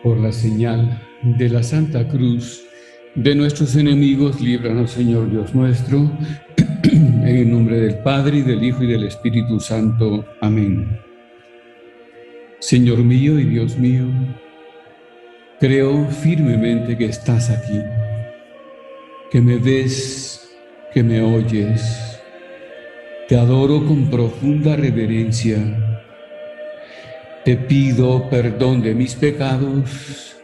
Por la señal de la Santa Cruz de nuestros enemigos, líbranos, Señor Dios nuestro, en el nombre del Padre, y del Hijo, y del Espíritu Santo. Amén. Señor mío y Dios mío, creo firmemente que estás aquí, que me ves, que me oyes. Te adoro con profunda reverencia. Te pido perdón de mis pecados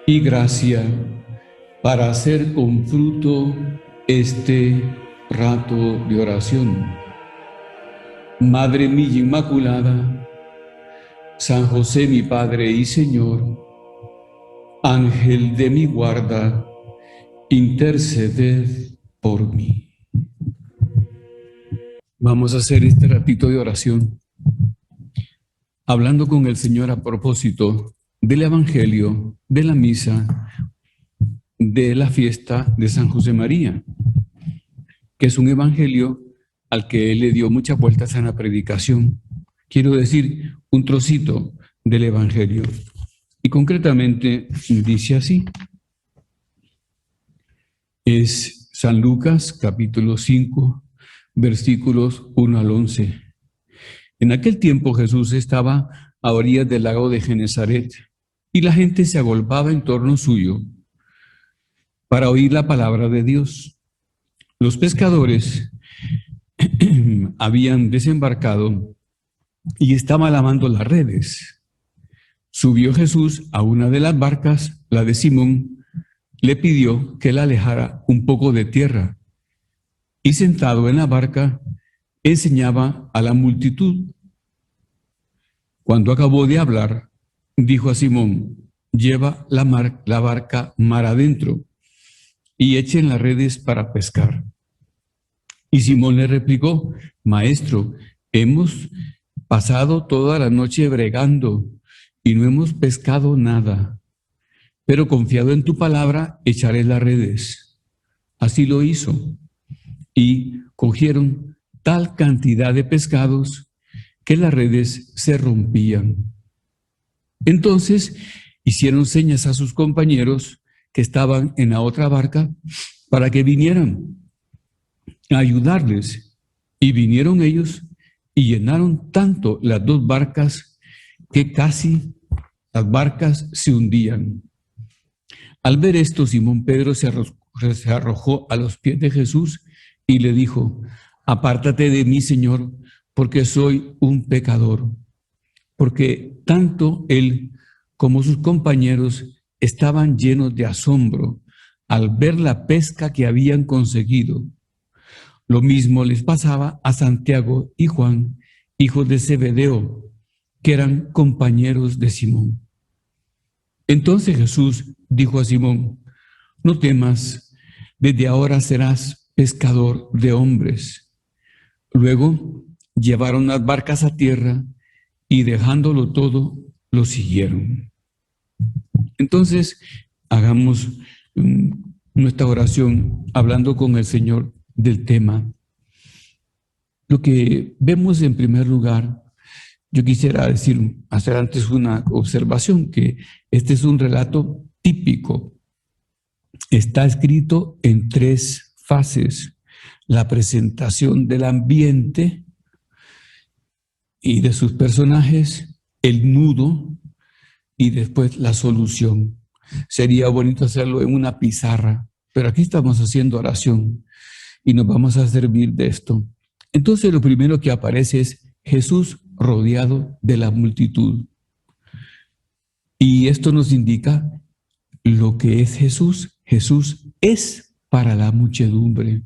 y gracia para hacer con fruto este rato de oración. Madre mía Inmaculada, San José mi Padre y Señor, Ángel de mi guarda, interceded por mí. Vamos a hacer este ratito de oración hablando con el Señor a propósito del Evangelio, de la misa, de la fiesta de San José María, que es un evangelio al que él le dio muchas vueltas en la predicación. Quiero decir, un trocito del evangelio. Y concretamente dice así. Es San Lucas, capítulo 5, versículos 1 al 11. En aquel tiempo Jesús estaba a orillas del lago de Genesaret, y la gente se agolpaba en torno suyo para oír la palabra de Dios. Los pescadores habían desembarcado y estaban lavando las redes. Subió Jesús a una de las barcas, la de Simón, le pidió que la alejara un poco de tierra, y sentado en la barca enseñaba a la multitud. Cuando acabó de hablar, dijo a Simón: lleva la barca mar adentro y echen las redes para pescar. Y Simón le replicó: Maestro, hemos pasado toda la noche bregando y no hemos pescado nada, pero confiado en tu palabra, echaré las redes. Así lo hizo, y cogieron tal cantidad de pescados que las redes se rompían. Entonces hicieron señas a sus compañeros que estaban en la otra barca para que vinieran a ayudarles, y vinieron ellos y llenaron tanto las dos barcas que casi las barcas se hundían. Al ver esto, Simón Pedro se arrojó a los pies de Jesús y le dijo: apártate de mí, Señor, porque soy un pecador. Porque tanto él como sus compañeros estaban llenos de asombro al ver la pesca que habían conseguido. Lo mismo les pasaba a Santiago y Juan, hijos de Zebedeo, que eran compañeros de Simón. Entonces Jesús dijo a Simón: no temas, desde ahora serás pescador de hombres. Luego llevaron las barcas a tierra y dejándolo todo, lo siguieron. Entonces, hagamos nuestra oración hablando con el Señor del tema. Lo que vemos en primer lugar, yo quisiera hacer antes una observación, que este es un relato típico. Está escrito en 3 fases: la presentación del ambiente y de sus personajes, el nudo y después la solución. Sería bonito hacerlo en una pizarra, pero aquí estamos haciendo oración y nos vamos a servir de esto. Entonces lo primero que aparece es Jesús rodeado de la multitud. Y esto nos indica lo que es Jesús. Jesús es para la muchedumbre.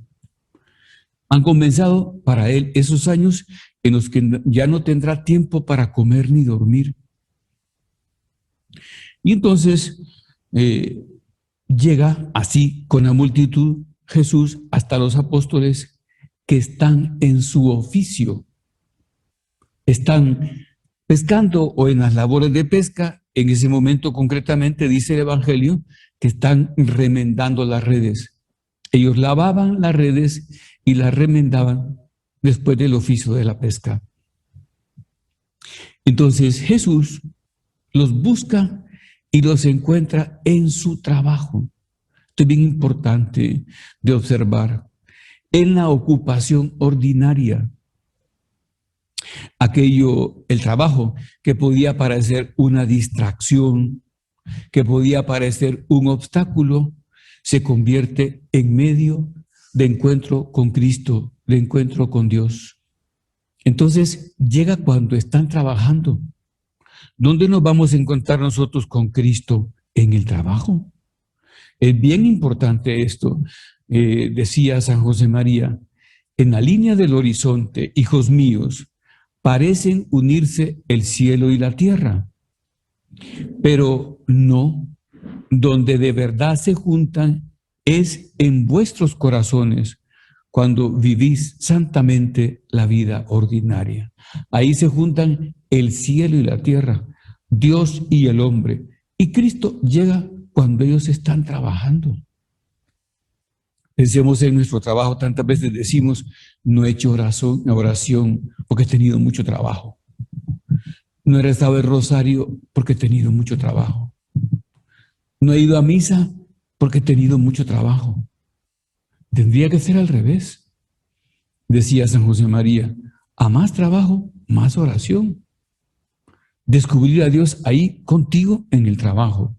Han comenzado para él esos años en los que ya no tendrá tiempo para comer ni dormir. Y entonces llega así con la multitud Jesús hasta los apóstoles que están en su oficio, están pescando o en las labores de pesca. En ese momento concretamente dice el Evangelio que están remendando las redes. Ellos lavaban las redes y las remendaban después del oficio de la pesca. Entonces Jesús los busca y los encuentra en su trabajo. Esto es bien importante de observar. En la ocupación ordinaria. El trabajo que podía parecer una distracción, que podía parecer un obstáculo, se convierte en medio de encuentro con Cristo, de encuentro con Dios. Entonces llega cuando están trabajando. ¿Dónde nos vamos a encontrar nosotros con Cristo? En el trabajo. Es bien importante esto. Decía San José María, en la línea del horizonte, hijos míos, parecen unirse el cielo y la tierra, pero no, donde de verdad se juntan es en vuestros corazones, cuando vivís santamente la vida ordinaria. Ahí se juntan el cielo y la tierra, Dios y el hombre, y Cristo llega cuando ellos están trabajando. Pensemos en nuestro trabajo. Tantas veces decimos, no he hecho oración porque he tenido mucho trabajo. No he rezado el rosario porque he tenido mucho trabajo. No he ido a misa porque he tenido mucho trabajo. Tendría que ser al revés. Decía San José María, a más trabajo, más oración. Descubrir a Dios ahí contigo en el trabajo.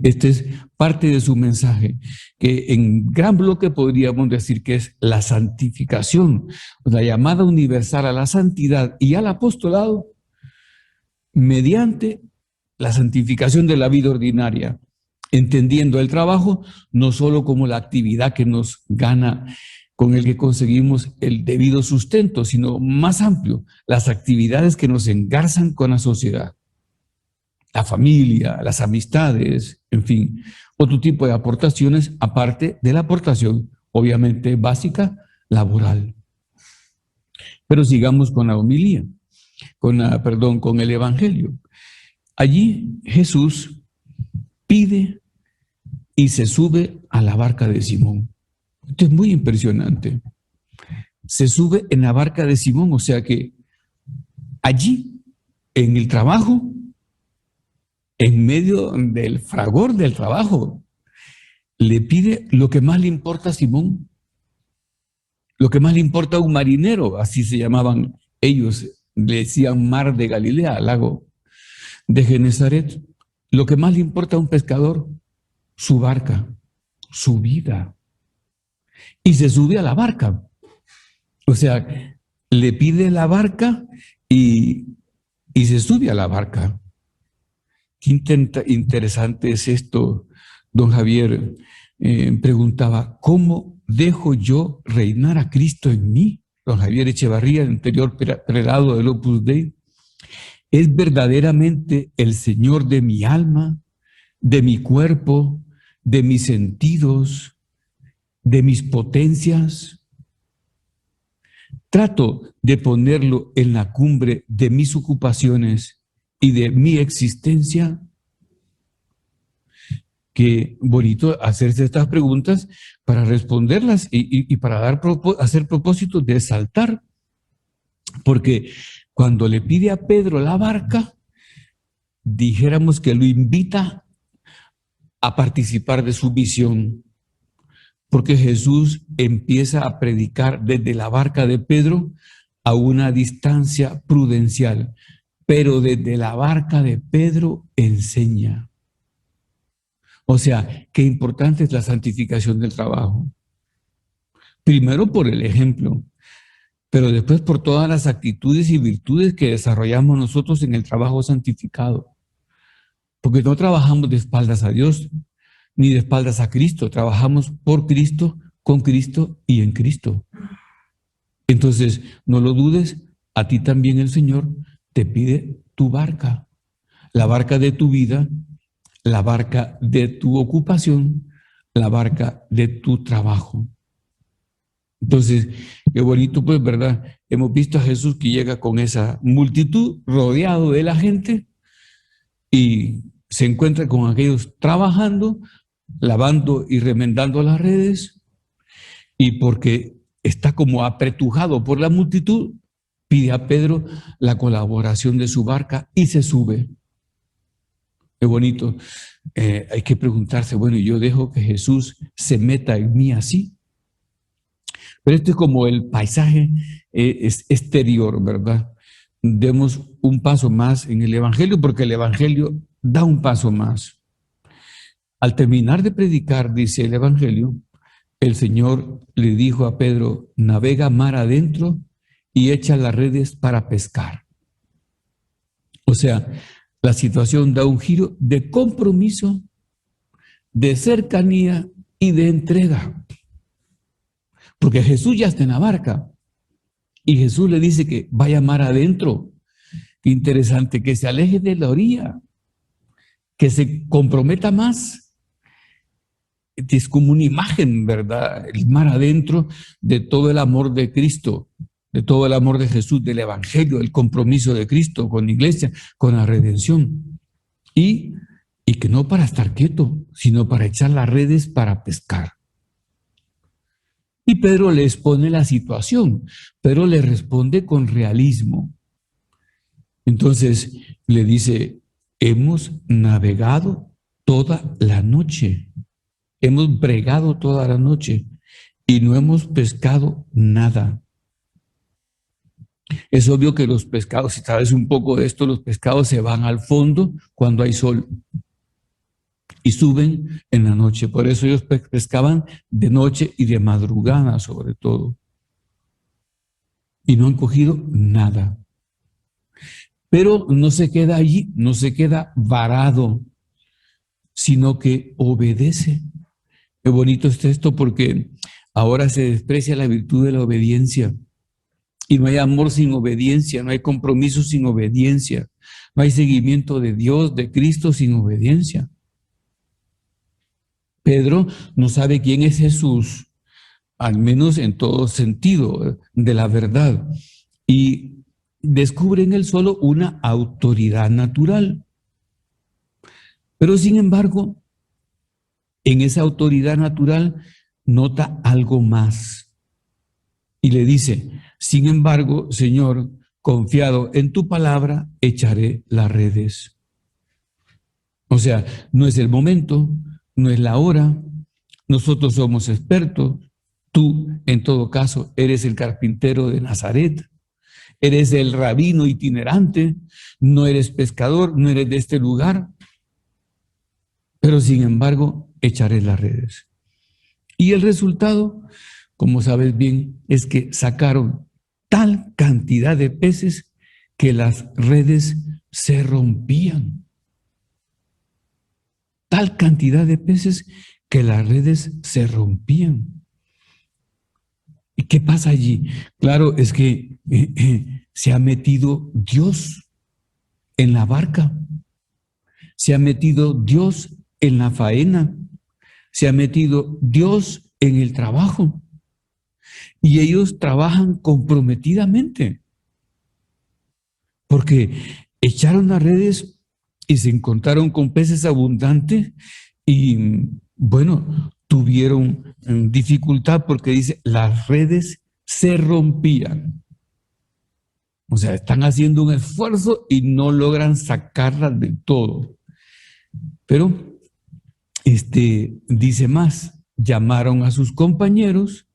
Este es parte de su mensaje, que en gran bloque podríamos decir que es la santificación, la llamada universal a la santidad y al apostolado mediante la santificación de la vida ordinaria, entendiendo el trabajo no solo como la actividad que nos gana, con el que conseguimos el debido sustento, sino más amplio, las actividades que nos engarzan con la sociedad. La familia, las amistades, en fin, otro tipo de aportaciones aparte de la aportación, obviamente básica, laboral. Pero sigamos con la homilía, con el Evangelio. Allí Jesús pide y se sube a la barca de Simón. Esto es muy impresionante. Se sube en la barca de Simón, o sea que allí, en el trabajo, en medio del fragor del trabajo, le pide lo que más le importa a Simón, lo que más le importa a un marinero, así se llamaban ellos, le decían mar de Galilea, lago de Genezaret, lo que más le importa a un pescador, su barca, su vida. Y se sube a la barca, o sea, le pide la barca y se sube a la barca. Qué interesante es esto, don Javier. Preguntaba, ¿cómo dejo yo reinar a Cristo en mí? Don Javier Echevarría, el anterior prelado del Opus Dei. ¿Es verdaderamente el Señor de mi alma, de mi cuerpo, de mis sentidos, de mis potencias? Trato de ponerlo en la cumbre de mis ocupaciones y de mi existencia. Qué bonito hacerse estas preguntas para responderlas y para hacer propósitos de saltar. Porque cuando le pide a Pedro la barca, dijéramos que lo invita a participar de su visión. Porque Jesús empieza a predicar desde la barca de Pedro a una distancia prudencial. Pero desde la barca de Pedro enseña. O sea, qué importante es la santificación del trabajo. Primero por el ejemplo, pero después por todas las actitudes y virtudes que desarrollamos nosotros en el trabajo santificado. Porque no trabajamos de espaldas a Dios, ni de espaldas a Cristo. Trabajamos por Cristo, con Cristo y en Cristo. Entonces, no lo dudes, a ti también el Señor te pide tu barca, la barca de tu vida, la barca de tu ocupación, la barca de tu trabajo. Entonces, qué bonito, pues, ¿verdad? Hemos visto a Jesús que llega con esa multitud rodeado de la gente y se encuentra con aquellos trabajando, lavando y remendando las redes, y porque está como apretujado por la multitud, pide a Pedro la colaboración de su barca y se sube. Qué bonito. Hay que preguntarse, bueno, yo dejo que Jesús se meta en mí así. Pero esto es como el paisaje es exterior, ¿verdad? Demos un paso más en el Evangelio, porque el Evangelio da un paso más. Al terminar de predicar, dice el Evangelio, el Señor le dijo a Pedro, navega mar adentro y echa las redes para pescar. O sea, la situación da un giro de compromiso, de cercanía y de entrega. Porque Jesús ya está en la barca y Jesús le dice que vaya mar adentro. Qué interesante, que se aleje de la orilla, que se comprometa más. Es como una imagen, ¿verdad? El mar adentro de todo el amor de Cristo, de todo el amor de Jesús, del Evangelio, el compromiso de Cristo con la iglesia, con la redención. Y que no para estar quieto, sino para echar las redes para pescar. Y Pedro le expone la situación, pero le responde con realismo. Entonces le dice, hemos navegado toda la noche, hemos bregado toda la noche y no hemos pescado nada. Es obvio que los pescados, si sabes un poco de esto, los pescados se van al fondo cuando hay sol y suben en la noche. Por eso ellos pescaban de noche y de madrugada sobre todo. Y no han cogido nada. Pero no se queda allí, no se queda varado, sino que obedece. Qué bonito es esto porque ahora se desprecia la virtud de la obediencia. Y no hay amor sin obediencia, no hay compromiso sin obediencia, no hay seguimiento de Dios, de Cristo sin obediencia. Pedro no sabe quién es Jesús, al menos en todo sentido de la verdad, y descubre en él solo una autoridad natural. Pero sin embargo, en esa autoridad natural nota algo más y le dice, sin embargo, Señor, confiado en tu palabra, echaré las redes. O sea, no es el momento, no es la hora, nosotros somos expertos, tú en todo caso eres el carpintero de Nazaret, eres el rabino itinerante, no eres pescador, no eres de este lugar, pero sin embargo echaré las redes. Y el resultado, como sabes bien, es que sacaron tal cantidad de peces que las redes se rompían. Tal cantidad de peces que las redes se rompían. ¿Y qué pasa allí? Claro, es que se ha metido Dios en la barca, se ha metido Dios en la faena, se ha metido Dios en el trabajo. Y ellos trabajan comprometidamente, porque echaron las redes y se encontraron con peces abundantes y, bueno, tuvieron dificultad porque dice, las redes se rompían. O sea, están haciendo un esfuerzo y no logran sacarlas del todo. Pero, dice más, llamaron a sus compañeros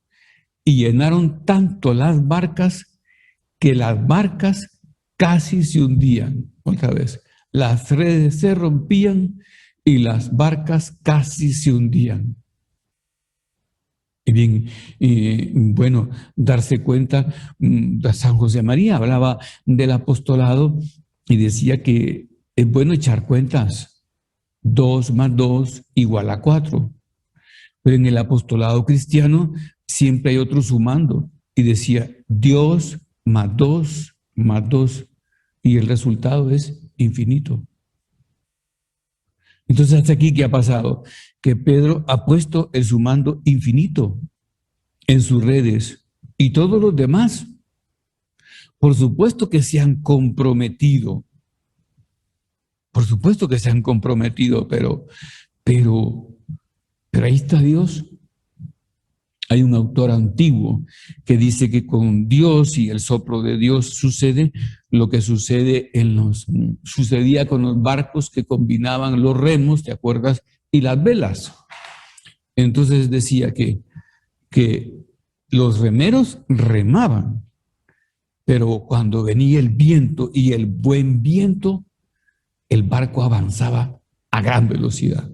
y llenaron tanto las barcas que las barcas casi se hundían. Otra vez, las redes se rompían y las barcas casi se hundían. Y bien, bueno, darse cuenta, San José María hablaba del apostolado y decía que es bueno echar cuentas. 2 más 2 igual a 4. Pero en el apostolado cristiano siempre hay otro sumando. Y decía, Dios más 2 más 2. Y el resultado es infinito. Entonces, hasta aquí, ¿qué ha pasado? Que Pedro ha puesto el sumando infinito en sus redes. y todos los demás, por supuesto que se han comprometido. Por supuesto que se han comprometido, pero ahí está Dios. Hay un autor antiguo que dice que con Dios y el soplo de Dios sucede lo que sucedía con los barcos que combinaban los remos, ¿te acuerdas? Y las velas. Entonces decía que los remeros remaban, pero cuando venía el viento y el buen viento, el barco avanzaba a gran velocidad.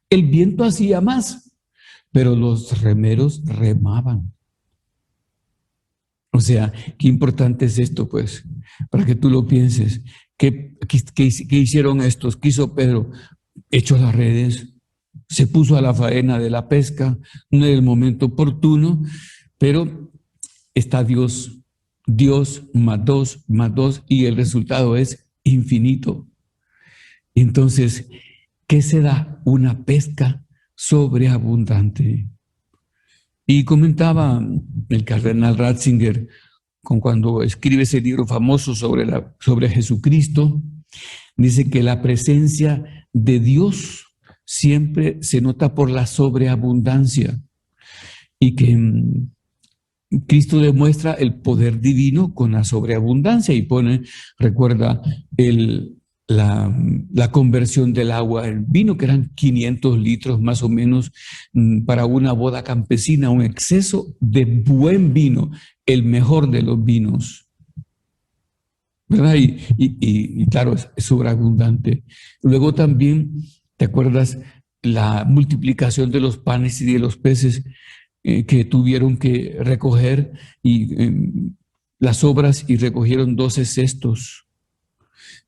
El viento hacía más, pero los remeros remaban. O sea, qué importante es esto, pues, para que tú lo pienses. ¿Qué hicieron estos? ¿Qué hizo Pedro? Echó las redes, se puso a la faena de la pesca, no era el momento oportuno, pero está Dios, Dios más dos, y el resultado es infinito. Entonces, ¿qué se da? Una pesca sobreabundante. Y comentaba el cardenal Ratzinger, cuando escribe ese libro famoso sobre Jesucristo, dice que la presencia de Dios siempre se nota por la sobreabundancia y que Cristo demuestra el poder divino con la sobreabundancia y recuerda la conversión del agua en vino, que eran 500 litros más o menos para una boda campesina, un exceso de buen vino, el mejor de los vinos, ¿verdad? Y claro, es sobreabundante. Luego también, ¿te acuerdas? La multiplicación de los panes y de los peces que tuvieron que recoger las obras y recogieron 12 cestos.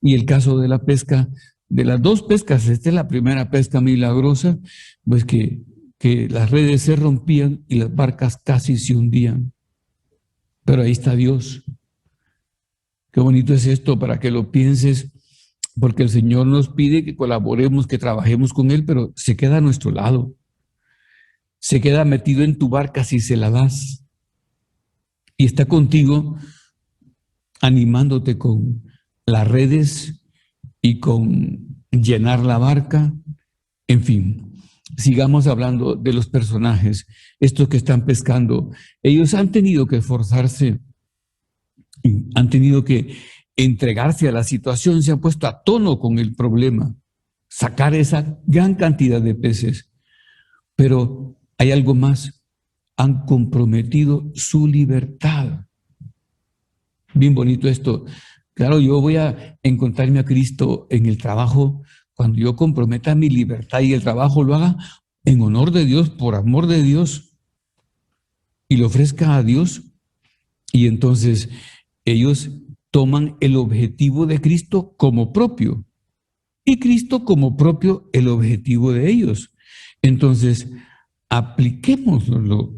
Y el caso de la pesca, de las dos pescas, esta es la primera pesca milagrosa, pues que las redes se rompían y las barcas casi se hundían. Pero ahí está Dios. Qué bonito es esto para que lo pienses, porque el Señor nos pide que colaboremos, que trabajemos con Él, pero se queda a nuestro lado. Se queda metido en tu barca si se la das. Y está contigo animándote con las redes y con llenar la barca. En fin, sigamos hablando de los personajes, estos que están pescando. Ellos han tenido que esforzarse, han tenido que entregarse a la situación, se han puesto a tono con el problema, sacar esa gran cantidad de peces. Pero hay algo más, han comprometido su libertad. Bien bonito esto. Claro, yo voy a encontrarme a Cristo en el trabajo cuando yo comprometa mi libertad y el trabajo lo haga en honor de Dios, por amor de Dios, y lo ofrezca a Dios. Y entonces ellos toman el objetivo de Cristo como propio y Cristo como propio el objetivo de ellos. Entonces, apliquémoslo,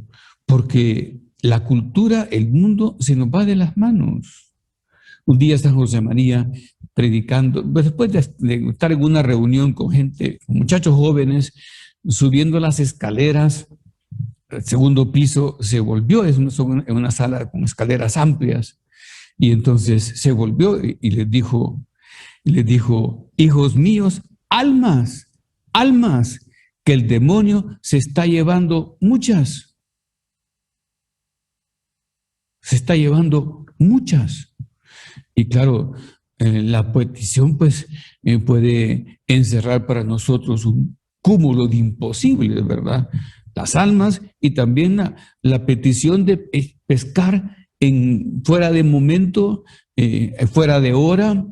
porque la cultura, el mundo se nos va de las manos. Un día San José María predicando, después de estar en una reunión con gente, con muchachos jóvenes, subiendo las escaleras, el segundo piso se volvió, es una sala con escaleras amplias, y entonces se volvió y les dijo, hijos míos, almas, que el demonio se está llevando muchas. Se está llevando muchas. Y claro, la petición pues puede encerrar para nosotros un cúmulo de imposibles, ¿verdad? Las almas y también la petición de pescar fuera de momento, fuera de hora,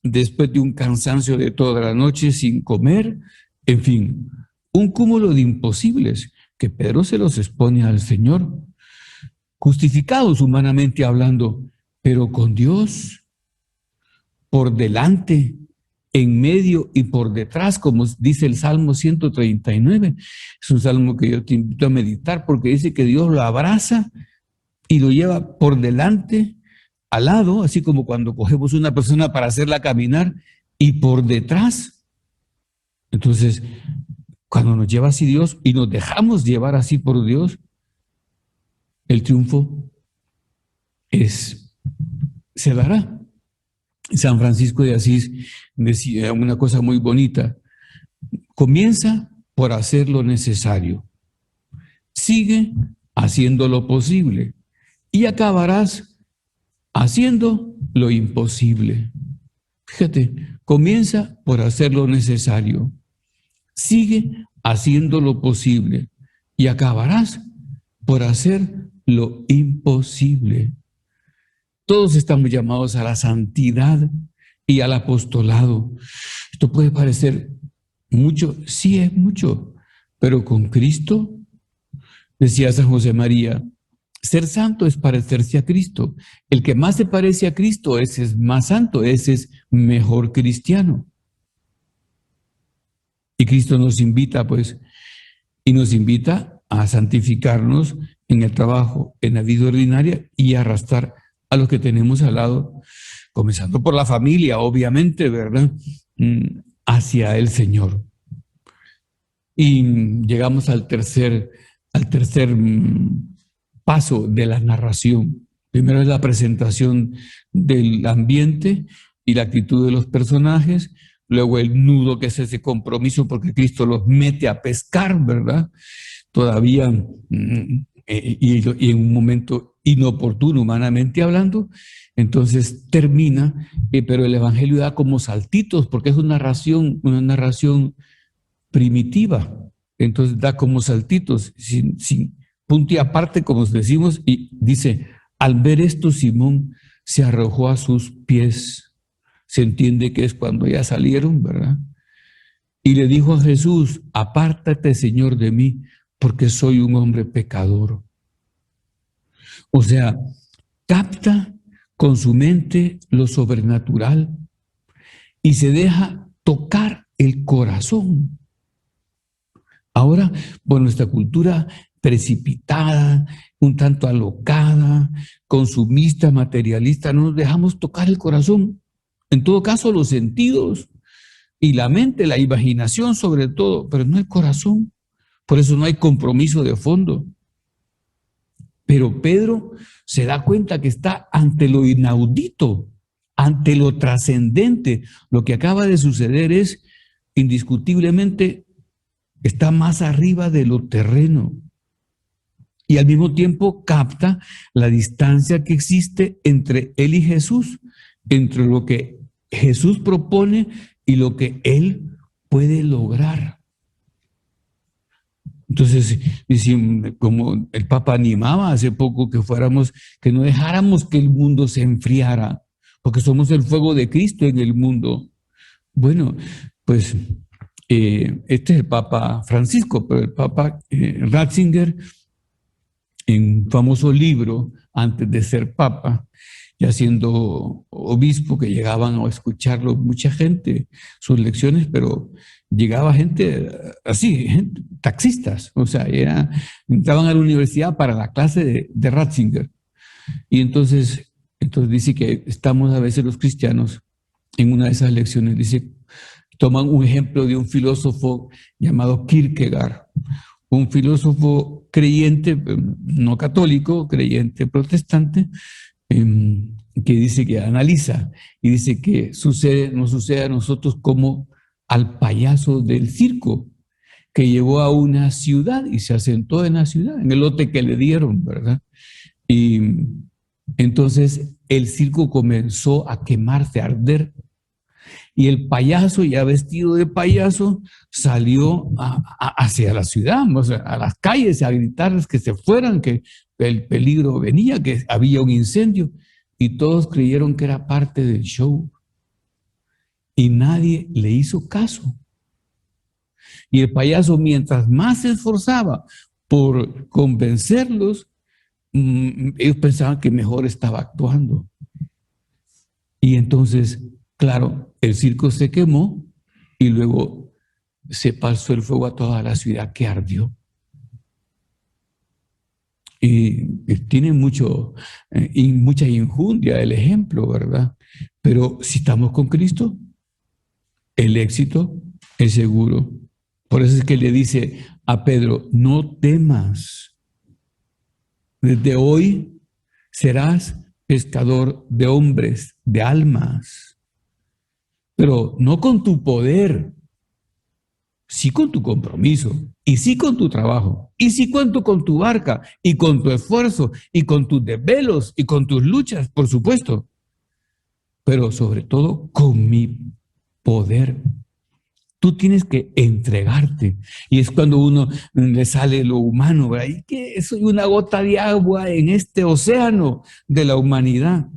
después de un cansancio de toda la noche sin comer, en fin, un cúmulo de imposibles que Pedro se los expone al Señor, justificados humanamente hablando, pero con Dios por delante, en medio y por detrás, como dice el Salmo 139. Es un salmo que yo te invito a meditar porque dice que Dios lo abraza y lo lleva por delante, al lado, así como cuando cogemos una persona para hacerla caminar, y por detrás. Entonces, cuando nos lleva así Dios y nos dejamos llevar así por Dios, el triunfo se dará. San Francisco de Asís decía una cosa muy bonita: comienza por hacer lo necesario, sigue haciendo lo posible y acabarás haciendo lo imposible. Fíjate, comienza por hacer lo necesario, sigue haciendo lo posible y acabarás por hacer lo imposible. Todos estamos llamados a la santidad y al apostolado. Esto puede parecer mucho, sí es mucho, pero con Cristo, decía San José María, ser santo es parecerse a Cristo. El que más se parece a Cristo, ese es más santo, ese es mejor cristiano. Y Cristo nos invita, pues, y nos invita a santificarnos en el trabajo, en la vida ordinaria y a arrastrar a los que tenemos al lado, comenzando por la familia, obviamente, ¿verdad? Hacia el Señor. Y llegamos al tercer paso de la narración. Primero es la presentación del ambiente y la actitud de los personajes, luego el nudo, que es ese compromiso, porque Cristo los mete a pescar, ¿verdad? Todavía, y en un momento inoportuno, humanamente hablando. Entonces termina, pero el Evangelio da como saltitos, porque es una narración primitiva. Entonces da como saltitos, sin punto y aparte, como decimos, y dice: al ver esto, Simón se arrojó a sus pies. Se entiende que es cuando ya salieron, ¿verdad? Y le dijo a Jesús: apártate, Señor, de mí, porque soy un hombre pecador. O sea, capta con su mente lo sobrenatural y se deja tocar el corazón. Ahora, por nuestra cultura precipitada, un tanto alocada, consumista, materialista, no nos dejamos tocar el corazón. En todo caso, los sentidos y la mente, la imaginación sobre todo, pero no el corazón. Por eso no hay compromiso de fondo. Pero Pedro se da cuenta que está ante lo inaudito, ante lo trascendente. Lo que acaba de suceder es indiscutiblemente, está más arriba de lo terreno. Y al mismo tiempo capta la distancia que existe entre él y Jesús, entre lo que Jesús propone y lo que él puede lograr. Entonces, como el Papa animaba hace poco que no dejáramos que el mundo se enfriara, porque somos el fuego de Cristo en el mundo. Bueno, pues este es el Papa Francisco, pero el Papa Ratzinger, en un famoso libro, antes de ser Papa, ya siendo obispo, que llegaban a escucharlo mucha gente, sus lecciones, pero llegaba gente así, taxistas, o sea, entraban a la universidad para la clase de Ratzinger. Y entonces dice que estamos a veces los cristianos en una de esas lecciones, dice, toman un ejemplo de un filósofo llamado Kierkegaard, un filósofo creyente, no católico, creyente protestante, que dice que analiza y dice que nos sucede a nosotros como al payaso del circo, que llegó a una ciudad y se asentó en la ciudad, en el lote que le dieron, ¿verdad? Y entonces el circo comenzó a quemarse, a arder. Y el payaso, ya vestido de payaso, salió hacia la ciudad, o sea, a las calles, a gritarles que se fueran, que el peligro venía, que había un incendio. Y todos creyeron que era parte del show. Y nadie le hizo caso. Y el payaso, mientras más se esforzaba por convencerlos, ellos pensaban que mejor estaba actuando. Y entonces, claro, el circo se quemó y luego se pasó el fuego a toda la ciudad, que ardió. Y tiene mucha injundia el ejemplo, ¿verdad? Pero si estamos con Cristo, el éxito es seguro. Por eso es que le dice a Pedro: no temas, desde hoy serás pescador de hombres, de almas, pero no con tu poder, sí con tu compromiso, y sí con tu trabajo, y sí cuento con tu barca, y con tu esfuerzo, y con tus desvelos, y con tus luchas, por supuesto, pero sobre todo con mi poder. Tú tienes que entregarte. Y es cuando uno le sale lo humano, ¿verdad? Y que soy una gota de agua en este océano de la humanidad.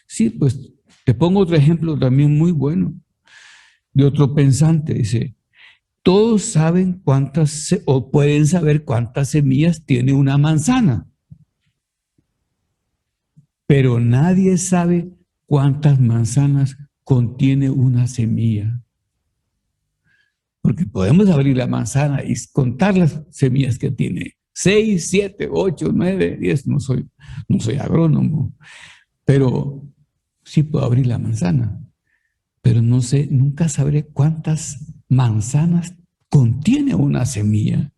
Sí, pues te pongo otro ejemplo también muy bueno de otro pensante. Dice, todos saben cuántas o pueden saber cuántas semillas tiene una manzana, pero nadie sabe cuántas manzanas contiene una semilla. Porque podemos abrir la manzana y contar las semillas que tiene. 6, 7, 8, 9, 10. No soy agrónomo, pero sí puedo abrir la manzana. Pero no sé, nunca sabré cuántas manzanas contiene una semilla.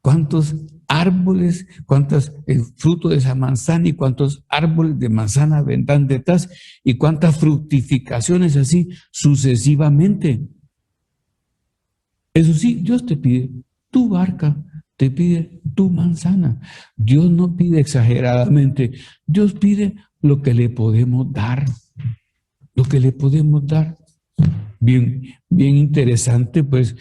Cuántos árboles, cuántos frutos de esa manzana y cuántos árboles de manzana vendrán detrás y cuántas fructificaciones así sucesivamente. Eso sí, Dios te pide tu barca, te pide tu manzana. Dios no pide exageradamente, Dios pide lo que le podemos dar, lo que le podemos dar. Bien, bien interesante, pues,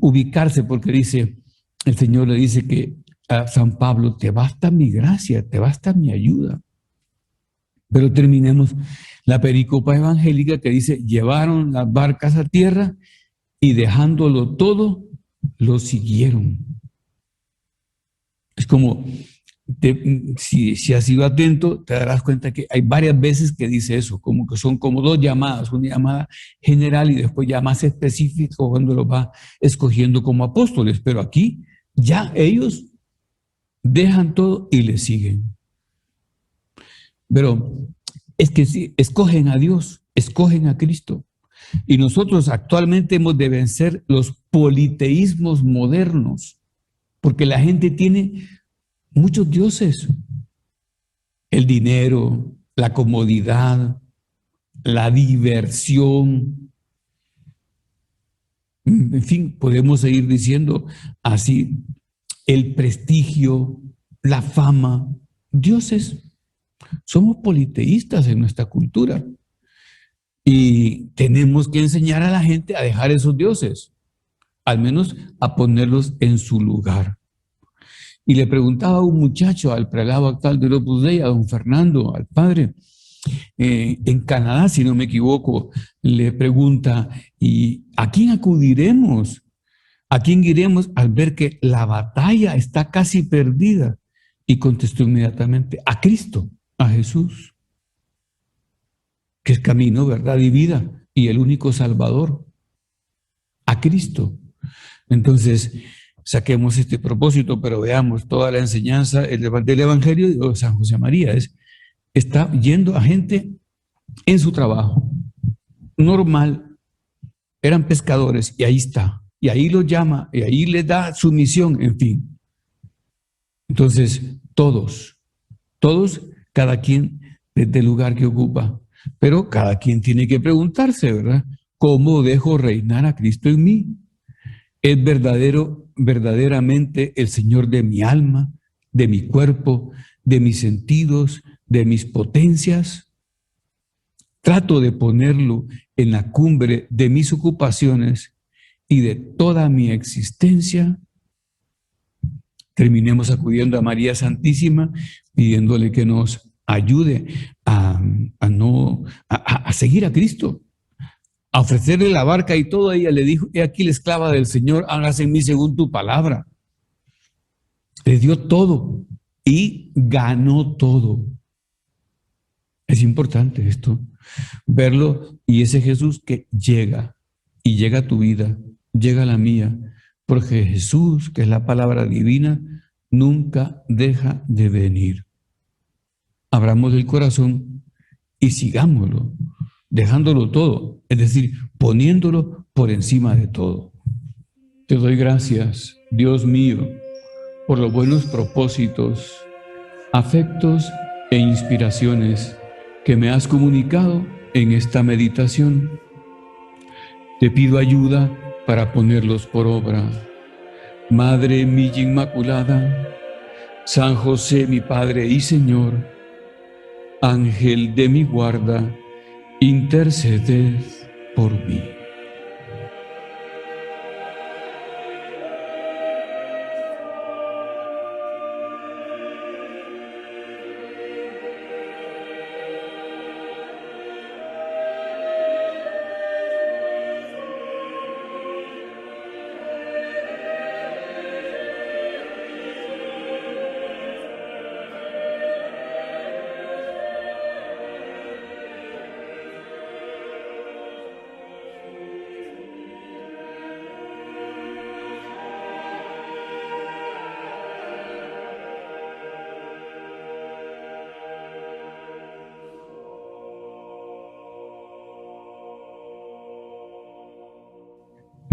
ubicarse, porque dice, el Señor le dice que a San Pablo, te basta mi gracia, te basta mi ayuda. Pero terminemos la pericopa evangélica que dice, llevaron las barcas a tierra y dejándolo todo, lo siguieron. Es como, si has sido atento, te darás cuenta que hay varias veces que dice eso, como que son como dos llamadas, una llamada general y después ya más específico cuando los va escogiendo como apóstoles. Pero aquí ya ellos dejan todo y le siguen. Pero es que sí, escogen a Dios, escogen a Cristo. Y nosotros actualmente hemos de vencer los politeísmos modernos, porque la gente tiene muchos dioses. El dinero, la comodidad, la diversión. En fin, podemos seguir diciendo así, el prestigio, la fama, dioses. Somos politeístas en nuestra cultura. Y tenemos que enseñar a la gente a dejar esos dioses, al menos a ponerlos en su lugar. Y le preguntaba a un muchacho, al prelado actual de Opus Dei, a don Fernando, al padre, en Canadá, si no me equivoco, le pregunta, ¿y a quién acudiremos? ¿A quién iremos al ver que la batalla está casi perdida? Y contestó inmediatamente, a Cristo, a Jesús, que es camino, verdad y vida, y el único Salvador, a Cristo. Entonces, saquemos este propósito, pero veamos toda la enseñanza del Evangelio de San José María. Está yendo a gente en su trabajo, normal, eran pescadores, y ahí está, y ahí los llama, y ahí les da su misión, en fin. Entonces, todos, cada quien desde el lugar que ocupa, pero cada quien tiene que preguntarse, ¿verdad? ¿Cómo dejo reinar a Cristo en mí? ¿Es verdaderamente el Señor de mi alma, de mi cuerpo, de mis sentidos, de mis potencias? Trato de ponerlo en la cumbre de mis ocupaciones y de toda mi existencia. Terminemos acudiendo a María Santísima, pidiéndole que nos ayude a seguir a Cristo, a ofrecerle la barca y todo. Ella le dijo, he aquí la esclava del Señor, hágase en mí según tu palabra. Le dio todo y ganó todo. Es importante esto, verlo, y ese Jesús que llega, y llega a tu vida, llega a la mía, porque Jesús, que es la palabra divina, nunca deja de venir. Abramos el corazón y sigámoslo, dejándolo todo, es decir, poniéndolo por encima de todo. Te doy gracias, Dios mío, por los buenos propósitos, afectos e inspiraciones que me has comunicado en esta meditación. Te pido ayuda para ponerlos por obra. Madre mía Inmaculada, San José mi Padre y Señor, Ángel de mi guarda, interceded por mí.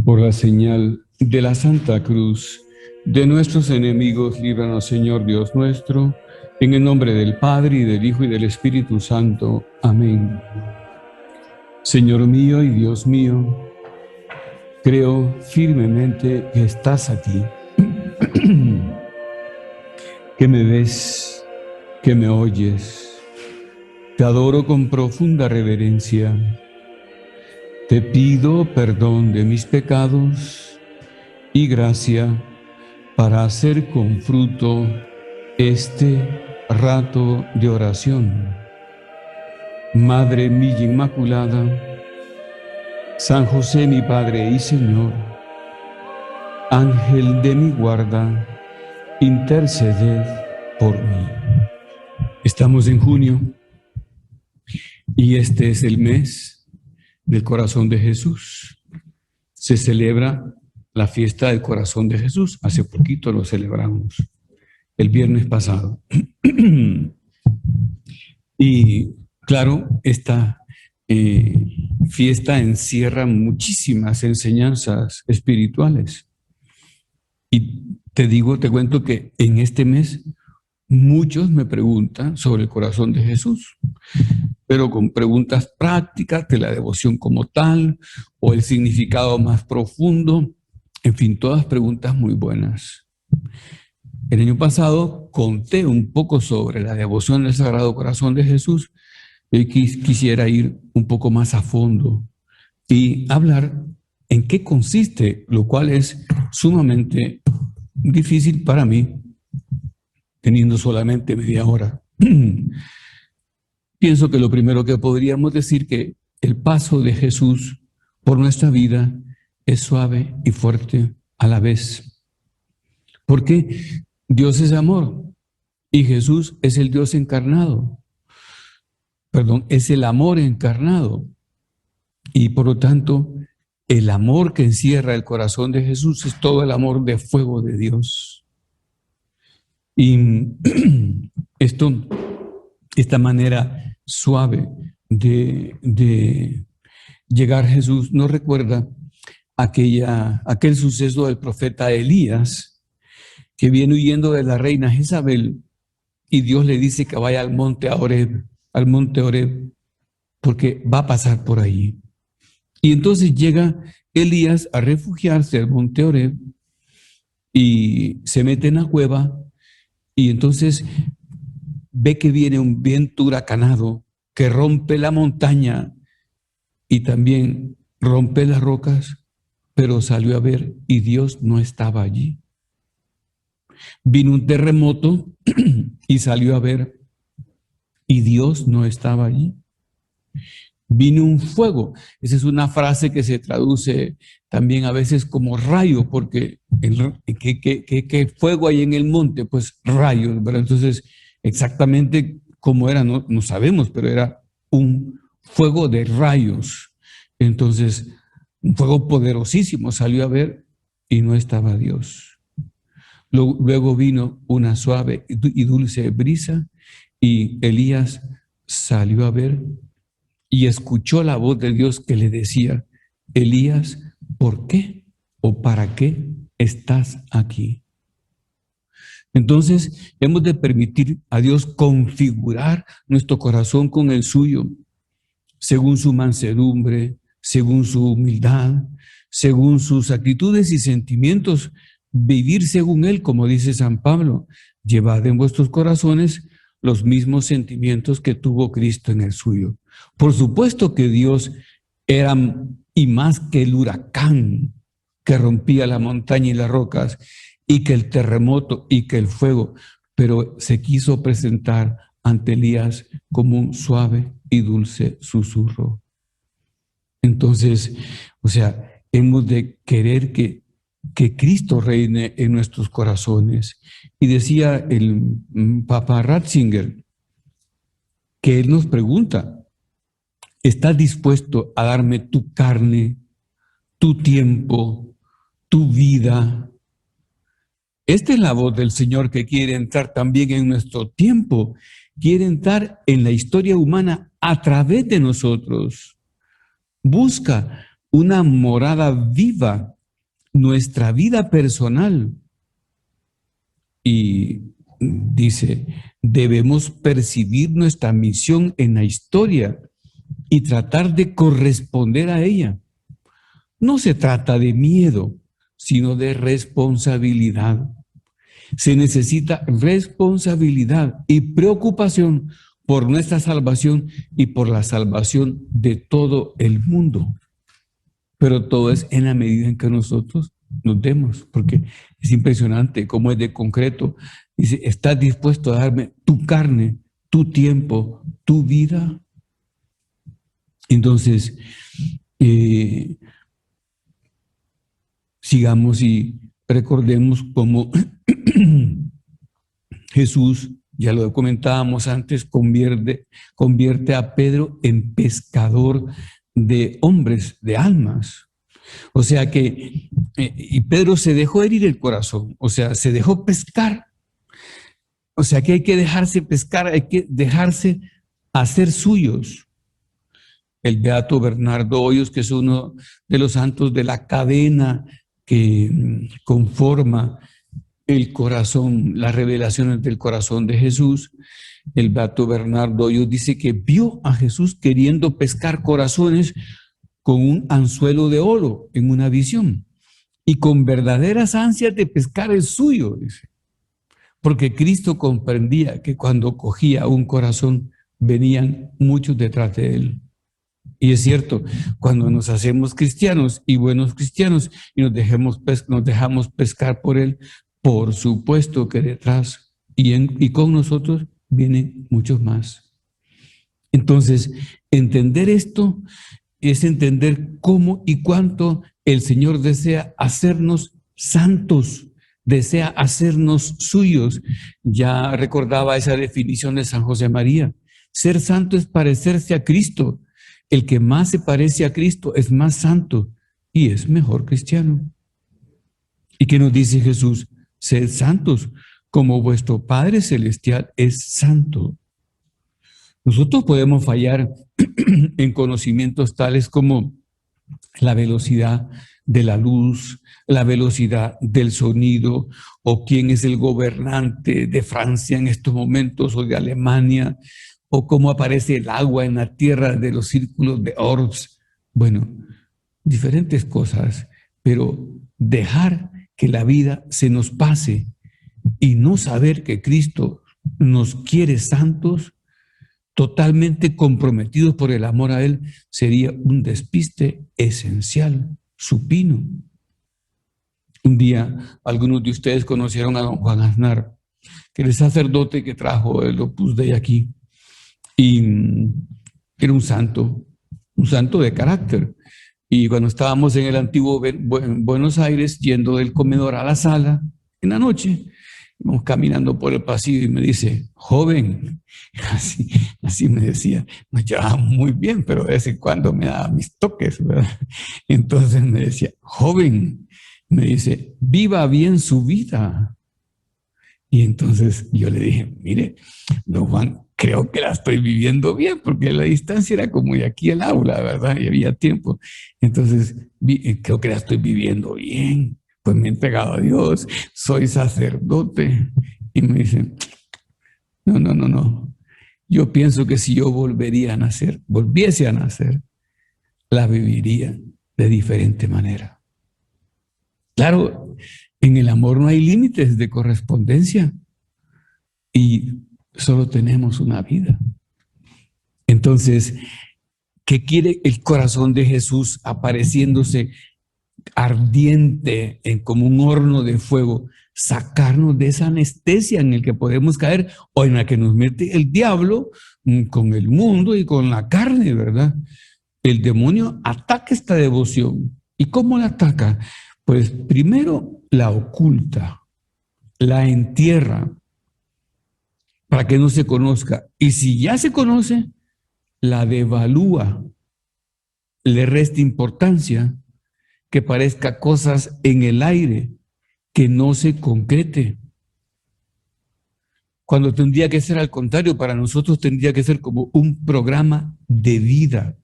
Por la señal de la Santa Cruz de nuestros enemigos, líbranos, Señor Dios nuestro, en el nombre del Padre, y del Hijo, y del Espíritu Santo. Amén. Señor mío y Dios mío, creo firmemente que estás aquí, que me ves, que me oyes. Te adoro con profunda reverencia. Te pido perdón de mis pecados y gracia para hacer con fruto este rato de oración. Madre mía Inmaculada, San José mi Padre y Señor, Ángel de mi guarda, interceded por mí. Estamos en junio y este es el mes del corazón de Jesús. Se celebra la fiesta del corazón de Jesús. Hace poquito lo celebramos, el viernes pasado. Y claro, esta fiesta encierra muchísimas enseñanzas espirituales. Y te cuento que en este mes muchos me preguntan sobre el corazón de Jesús, pero con preguntas prácticas de la devoción como tal, o el significado más profundo, en fin, todas preguntas muy buenas. El año pasado conté un poco sobre la devoción del Sagrado Corazón de Jesús, y quisiera ir un poco más a fondo y hablar en qué consiste, lo cual es sumamente difícil para mí, teniendo solamente media hora. Pienso que lo primero que podríamos decir que el paso de Jesús por nuestra vida es suave y fuerte a la vez. Porque Dios es amor y Jesús es el Dios encarnado. Perdón, es el amor encarnado. Y por lo tanto, el amor que encierra el corazón de Jesús es todo el amor de fuego de Dios. Y esta manera suave de llegar a Jesús nos recuerda aquel suceso del profeta Elías, que viene huyendo de la reina Jezabel, y Dios le dice que vaya al monte Horeb, porque va a pasar por ahí. Y entonces llega Elías a refugiarse al monte Horeb y se mete en la cueva, y entonces ve que viene un viento huracanado que rompe la montaña y también rompe las rocas, pero salió a ver y Dios no estaba allí. Vino un terremoto y salió a ver y Dios no estaba allí. Vino un fuego. Esa es una frase que se traduce también a veces como rayo, porque ¿qué fuego hay en el monte? Pues rayos, ¿verdad? Entonces, exactamente cómo era, no sabemos, pero era un fuego de rayos. Entonces, un fuego poderosísimo, salió a ver y no estaba Dios. Luego vino una suave y dulce brisa y Elías salió a ver y escuchó la voz de Dios que le decía: Elías, ¿por qué o para qué estás aquí? Entonces, hemos de permitir a Dios configurar nuestro corazón con el suyo, según su mansedumbre, según su humildad, según sus actitudes y sentimientos, vivir según Él, como dice San Pablo, llevad en vuestros corazones los mismos sentimientos que tuvo Cristo en el suyo. Por supuesto que Dios era y más que el huracán que rompía la montaña y las rocas, y que el terremoto y que el fuego, pero se quiso presentar ante Elías como un suave y dulce susurro. Entonces, o sea, hemos de querer que Cristo reine en nuestros corazones. Y decía el Papa Ratzinger que él nos pregunta, ¿estás dispuesto a darme tu carne, tu tiempo, tu vida? Esta es la voz del Señor que quiere entrar también en nuestro tiempo, quiere entrar en la historia humana a través de nosotros. Busca una morada viva, nuestra vida personal. Y dice, debemos percibir nuestra misión en la historia y tratar de corresponder a ella. No se trata de miedo, sino de responsabilidad. Se necesita responsabilidad y preocupación por nuestra salvación y por la salvación de todo el mundo. Pero todo es en la medida en que nosotros nos demos, porque es impresionante cómo es de concreto. Dice, ¿estás dispuesto a darme tu carne, tu tiempo, tu vida? Entonces, sigamos y recordemos cómo Jesús, ya lo comentábamos antes, convierte a Pedro en pescador de hombres, de almas. O sea que, y Pedro se dejó herir el corazón, o sea, se dejó pescar. O sea que hay que dejarse pescar, hay que dejarse hacer suyos. El beato Bernardo Hoyos, que es uno de los santos de la cadena que conforma el corazón, las revelaciones del corazón de Jesús, el beato Bernardo Hoyos dice que vio a Jesús queriendo pescar corazones con un anzuelo de oro en una visión y con verdaderas ansias de pescar el suyo, dice. Porque Cristo comprendía que cuando cogía un corazón venían muchos detrás de él. Y es cierto, cuando nos hacemos cristianos y buenos cristianos y nos dejamos pescar por él, por supuesto que detrás y con nosotros vienen muchos más. Entonces, entender esto es entender cómo y cuánto el Señor desea hacernos santos, desea hacernos suyos. Ya recordaba esa definición de San José María. Ser santo es parecerse a Cristo. El que más se parece a Cristo es más santo y es mejor cristiano. ¿Y qué nos dice Jesús? Sed santos, como vuestro Padre Celestial es santo. Nosotros podemos fallar en conocimientos tales como la velocidad de la luz, la velocidad del sonido, o quién es el gobernante de Francia en estos momentos, o de Alemania, o cómo aparece el agua en la tierra de los círculos de orbs. Bueno, diferentes cosas, pero dejar que la vida se nos pase y no saber que Cristo nos quiere santos, totalmente comprometidos por el amor a Él, sería un despiste esencial, supino. Un día, algunos de ustedes conocieron a don Juan Aznar, que era el sacerdote que trajo el Opus Dei aquí, y era un santo de carácter. Y cuando estábamos en el antiguo Buenos Aires, yendo del comedor a la sala, en la noche, íbamos caminando por el pasillo y me dice, joven, así me decía, nos llevábamos muy bien, pero de vez en cuando me daba mis toques, ¿verdad? Entonces me decía, joven, me dice, viva bien su vida. Y entonces yo le dije, mire, don Juan, creo que la estoy viviendo bien, porque la distancia era como de aquí al aula, ¿verdad? Y había tiempo. Entonces, creo que la estoy viviendo bien, pues me he entregado a Dios, soy sacerdote. Y me dice, no, no, no, no. Yo pienso que si yo volviese a nacer, la viviría de diferente manera. Claro, en el amor no hay límites de correspondencia y solo tenemos una vida. Entonces, ¿qué quiere el corazón de Jesús apareciéndose ardiente como un horno de fuego? Sacarnos de esa anestesia en el que podemos caer o en la que nos mete el diablo con el mundo y con la carne, ¿verdad? El demonio ataca esta devoción. ¿Y cómo la ataca? Pues primero la oculta, la entierra para que no se conozca. Y si ya se conoce, la devalúa, le resta importancia, que parezca cosas en el aire, que no se concrete. Cuando tendría que ser al contrario, para nosotros tendría que ser como un programa de vida,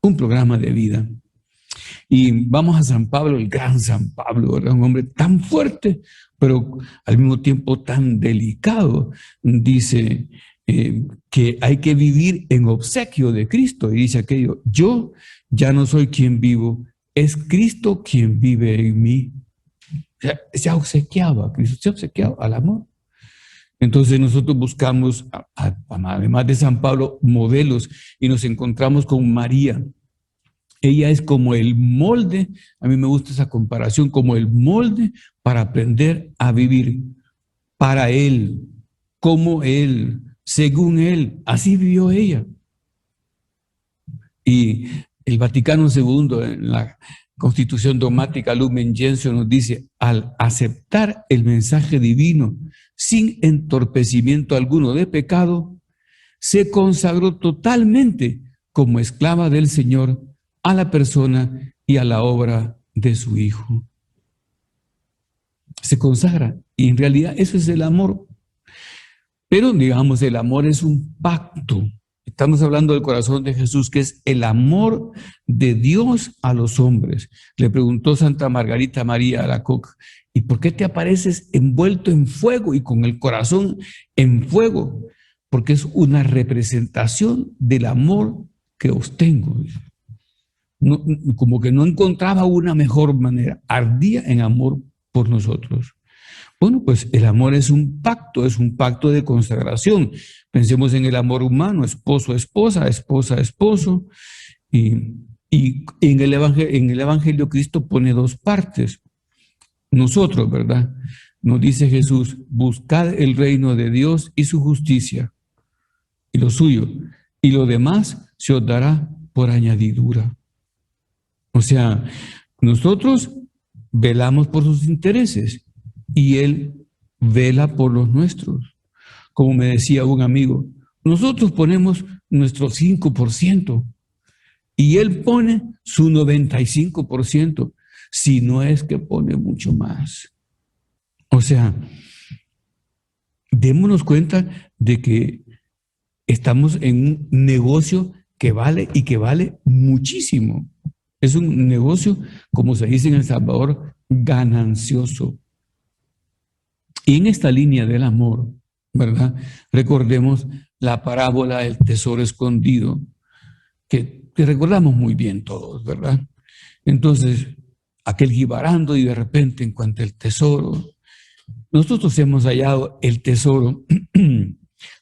un programa de vida. Y vamos a San Pablo, el gran San Pablo, ¿verdad? Un hombre tan fuerte, pero al mismo tiempo tan delicado. Dice que hay que vivir en obsequio de Cristo. Y dice aquello, yo ya no soy quien vivo, es Cristo quien vive en mí. O sea, se obsequiaba a Cristo, se obsequiaba al amor. Entonces nosotros buscamos, además de San Pablo, modelos y nos encontramos con María. Ella es como el molde, a mí me gusta esa comparación, como el molde para aprender a vivir para Él, como Él, según Él. Así vivió ella. Y el Vaticano II, en la Constitución Dogmática Lumen Gentium, nos dice, al aceptar el mensaje divino sin entorpecimiento alguno de pecado, se consagró totalmente como esclava del Señor a la persona y a la obra de su Hijo. Se consagra, y en realidad eso es el amor. Pero digamos, el amor es un pacto. Estamos hablando del corazón de Jesús, que es el amor de Dios a los hombres. Le preguntó Santa Margarita María Alacoque, ¿y por qué te apareces envuelto en fuego y con el corazón en fuego? Porque es una representación del amor que os tengo. No, como que no encontraba una mejor manera, ardía en amor por nosotros. Bueno, pues el amor es un pacto de consagración. Pensemos en el amor humano, esposo, esposa, esposa, esposo. Y en el Evangelio Cristo pone dos partes. Nosotros, ¿verdad? Nos dice Jesús, buscad el reino de Dios y su justicia, y lo suyo, y lo demás se os dará por añadidura. O sea, nosotros velamos por sus intereses y Él vela por los nuestros. Como me decía un amigo, nosotros ponemos nuestro 5% y Él pone su 95%, si no es que pone mucho más. O sea, démonos cuenta de que estamos en un negocio que vale y que vale muchísimo. Es un negocio, como se dice en El Salvador, ganancioso. Y en esta línea del amor, ¿verdad? Recordemos la parábola del tesoro escondido, que recordamos muy bien todos, ¿verdad? Entonces, aquel jibarando y de repente encuentra el tesoro. Nosotros hemos hallado el tesoro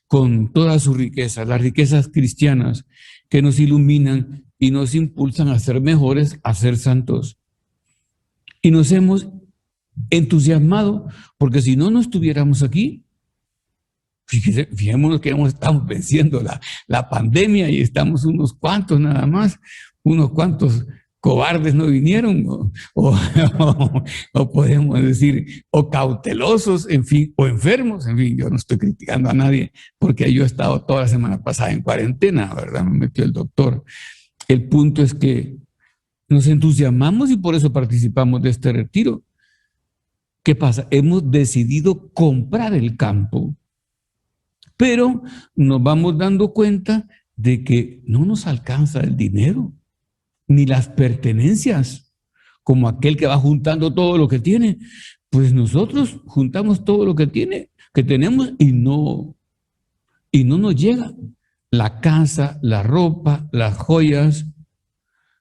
con toda su riqueza, las riquezas cristianas que nos iluminan y nos impulsan a ser mejores, a ser santos. Y nos hemos entusiasmado, porque si no estuviéramos aquí, fijémonos que estamos venciendo la pandemia y estamos unos cuantos nada más, unos cuantos cobardes no vinieron, o podemos decir, o cautelosos, en fin, o enfermos, en fin, yo no estoy criticando a nadie, porque yo he estado toda la semana pasada en cuarentena, ¿verdad? Me metió el doctor. El punto es que nos entusiasmamos y por eso participamos de este retiro. ¿Qué pasa? Hemos decidido comprar el campo, pero nos vamos dando cuenta de que no nos alcanza el dinero, ni las pertenencias, como aquel que va juntando todo lo que tiene. Pues nosotros juntamos todo lo que tiene que tenemos y no nos llega. La casa, la ropa, las joyas,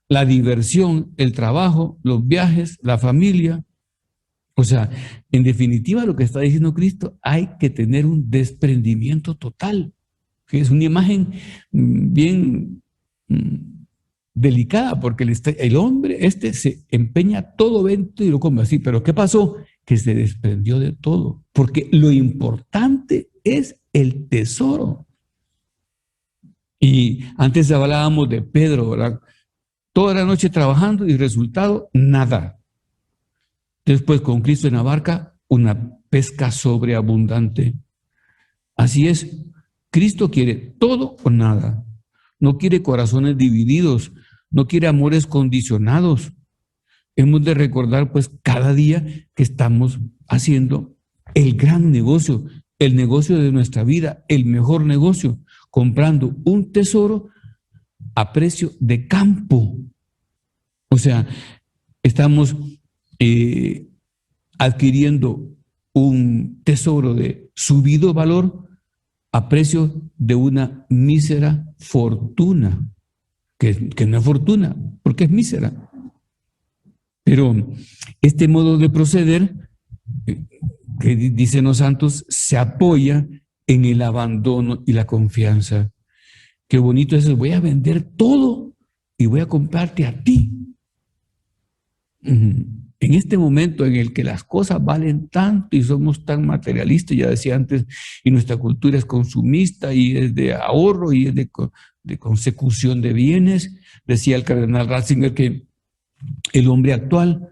la diversión, el trabajo, los viajes, la familia. O sea, en definitiva, lo que está diciendo Cristo, hay que tener un desprendimiento total. Que es una imagen bien delicada, porque el hombre se empeña todo vento y lo come así. Pero ¿qué pasó? Que se desprendió de todo, porque lo importante es el tesoro. Y antes hablábamos de Pedro, ¿verdad? Toda la noche trabajando y resultado, nada. Después con Cristo en la barca, una pesca sobreabundante. Así es, Cristo quiere todo o nada. No quiere corazones divididos, no quiere amores condicionados. Hemos de recordar pues cada día que estamos haciendo el gran negocio, el negocio de nuestra vida, el mejor negocio, comprando un tesoro a precio de campo. O sea, estamos adquiriendo un tesoro de subido valor a precio de una mísera fortuna, que no es fortuna, porque es mísera. Pero este modo de proceder, que dicen los santos, se apoya en el abandono y la confianza. Qué bonito es, voy a vender todo y voy a comprarte a ti. En este momento en el que las cosas valen tanto y somos tan materialistas, ya decía antes, y nuestra cultura es consumista y es de ahorro y es de consecución de bienes, decía el cardenal Ratzinger que el hombre actual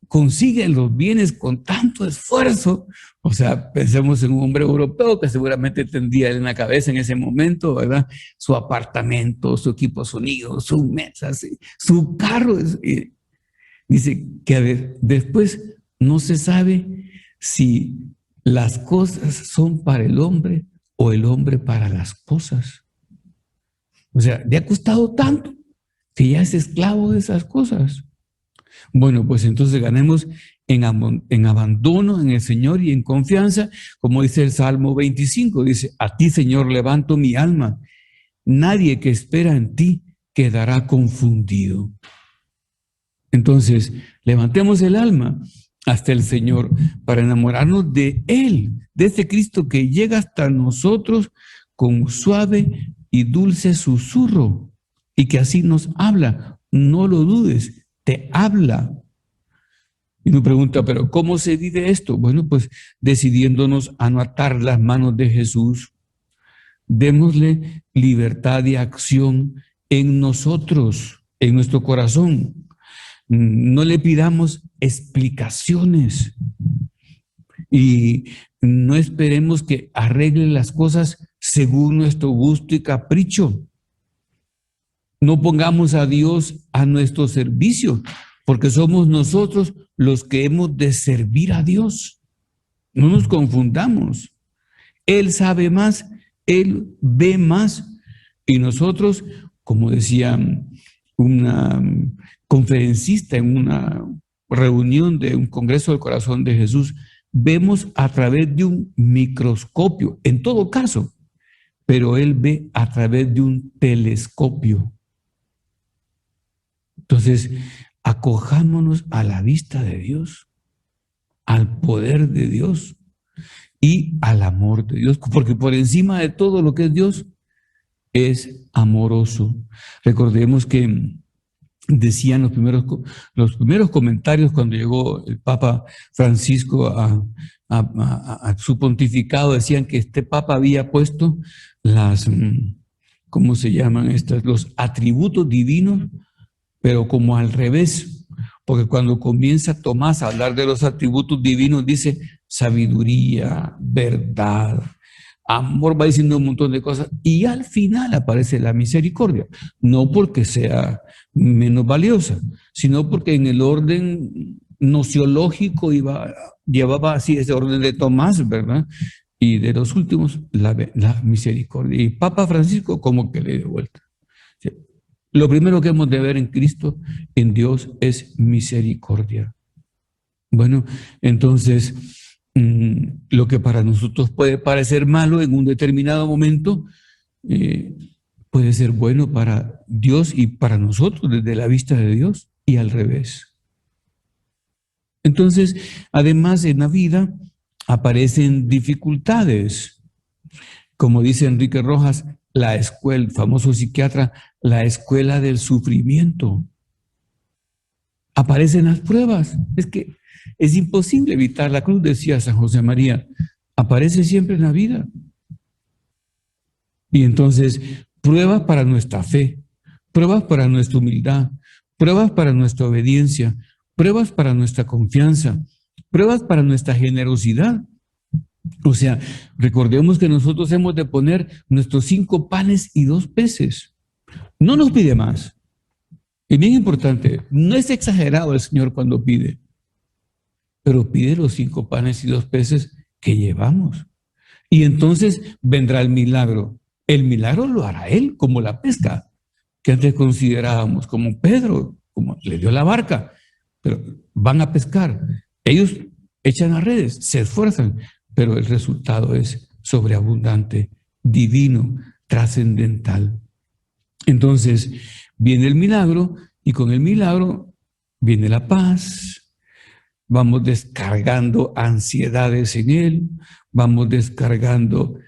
consigue los bienes con tanto esfuerzo. O sea, pensemos en un hombre europeo que seguramente tendría en la cabeza en ese momento, ¿verdad? Su apartamento, su equipo de sonido, su mesa, su carro. Dice que a ver, después no se sabe si las cosas son para el hombre o el hombre para las cosas. O sea, le ha costado tanto que ya es esclavo de esas cosas. Bueno, pues entonces ganemos en abandono en el Señor y en confianza, como dice el Salmo 25, dice, a ti, Señor, levanto mi alma. Nadie que espera en ti quedará confundido. Entonces, levantemos el alma hasta el Señor para enamorarnos de Él, de ese Cristo que llega hasta nosotros con suave y dulce susurro y que así nos habla. No lo dudes, te habla. Y nos pregunta, ¿pero cómo se vive esto? Bueno, pues decidiéndonos a no atar las manos de Jesús. Démosle libertad de acción en nosotros, en nuestro corazón. No le pidamos explicaciones y no esperemos que arregle las cosas según nuestro gusto y capricho. No pongamos a Dios a nuestro servicio, porque somos nosotros los que hemos de servir a Dios. No nos confundamos. Él sabe más, Él ve más, y nosotros, como decía una conferencista en una reunión de un Congreso del Corazón de Jesús, vemos a través de un microscopio, en todo caso, pero Él ve a través de un telescopio. Entonces, acojámonos a la vista de Dios, al poder de Dios y al amor de Dios, porque por encima de todo lo que es Dios, es amoroso. Recordemos que decían los primeros comentarios cuando llegó el Papa Francisco a su pontificado, decían que este Papa había puesto ¿cómo se llaman estas? Los atributos divinos, pero como al revés, porque cuando comienza Tomás a hablar de los atributos divinos, dice sabiduría, verdad, amor, va diciendo un montón de cosas, y al final aparece la misericordia, no porque sea menos valiosa, sino porque en el orden nociológico llevaba así ese orden de Tomás, ¿verdad? Y de los últimos, la misericordia. Y Papa Francisco como que le dio vuelta. Lo primero que hemos de ver en Cristo, en Dios, es misericordia. Bueno, entonces, Lo que para nosotros puede parecer malo en un determinado momento, puede ser bueno para Dios y para nosotros desde la vista de Dios y al revés. Entonces, además en la vida aparecen dificultades. Como dice Enrique Rojas, la escuela, el famoso psiquiatra, la escuela del sufrimiento. Aparecen las pruebas. Es que es imposible evitar la cruz, decía San José María. Aparece siempre en la vida. Y entonces, pruebas para nuestra fe, pruebas para nuestra humildad, pruebas para nuestra obediencia, pruebas para nuestra confianza, pruebas para nuestra generosidad. O sea, recordemos que nosotros hemos de poner nuestros 5 panes y 2 peces. No nos pide más. Es bien importante, no es exagerado el Señor cuando pide, pero pide los 5 panes y 2 peces que llevamos. Y entonces vendrá el milagro. El milagro lo hará Él, como la pesca, que antes considerábamos como Pedro, como le dio la barca, pero van a pescar. Ellos echan las redes, se esfuerzan, pero el resultado es sobreabundante, divino, trascendental. Entonces viene el milagro y con el milagro viene la paz. Vamos descargando ansiedades en Él, vamos descargando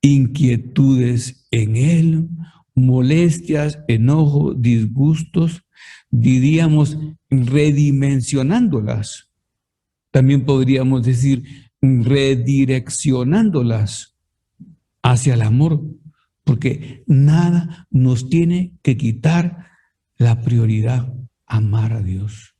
inquietudes en Él, molestias, enojo, disgustos, diríamos redimensionándolas. También podríamos decir redireccionándolas hacia el amor, porque nada nos tiene que quitar la prioridad, amar a Dios.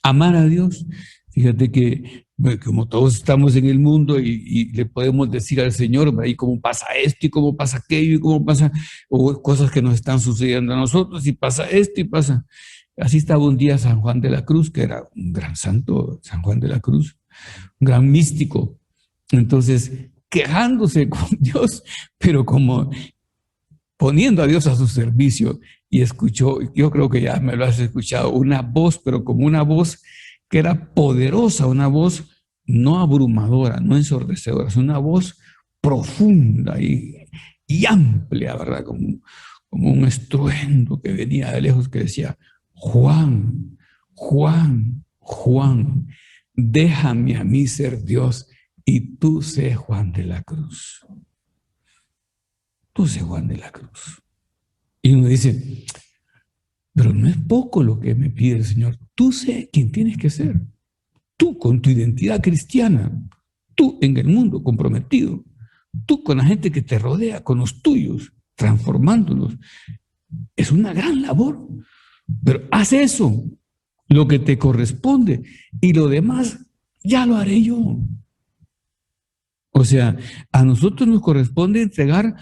Amar a Dios, fíjate que como todos estamos en el mundo y le podemos decir al Señor, ahí cómo pasa esto y cómo pasa aquello y cómo pasa, o cosas que nos están sucediendo a nosotros y pasa esto y pasa. Así estaba un día San Juan de la Cruz, que era un gran santo, San Juan de la Cruz, un gran místico. Entonces, quejándose con Dios, pero como poniendo a Dios a su servicio, y escuchó, yo creo que ya me lo has escuchado, una voz, pero como una voz que era poderosa, una voz no abrumadora, no ensordecedora, es una voz profunda y amplia, ¿verdad? Como un estruendo que venía de lejos que decía, Juan, Juan, Juan, déjame a mí ser Dios y tú sé Juan de la Cruz. Tú sé Juan de la Cruz. Y uno dice, pero no es poco lo que me pide el Señor. Tú sé quién tienes que ser. Tú con tu identidad cristiana. Tú en el mundo comprometido. Tú con la gente que te rodea, con los tuyos, transformándolos. Es una gran labor. Pero haz eso, lo que te corresponde. Y lo demás ya lo haré yo. O sea, a nosotros nos corresponde entregar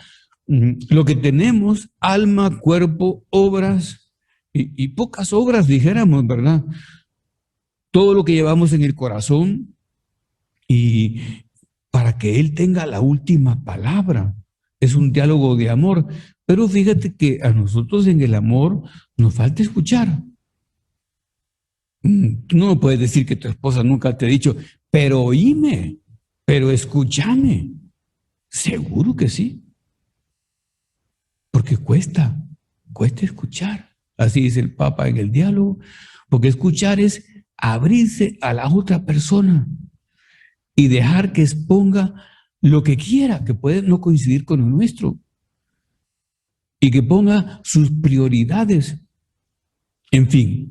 lo que tenemos, alma, cuerpo, obras, y pocas obras, dijéramos, ¿verdad? Todo lo que llevamos en el corazón y para que Él tenga la última palabra. Es un diálogo de amor, pero fíjate que a nosotros en el amor nos falta escuchar. Tú no puedes decir que tu esposa nunca te ha dicho, pero oíme, pero escúchame. Seguro que sí. Porque cuesta escuchar. Así dice el Papa en el diálogo, porque escuchar es abrirse a la otra persona y dejar que exponga lo que quiera, que puede no coincidir con lo nuestro, y que ponga sus prioridades. En fin,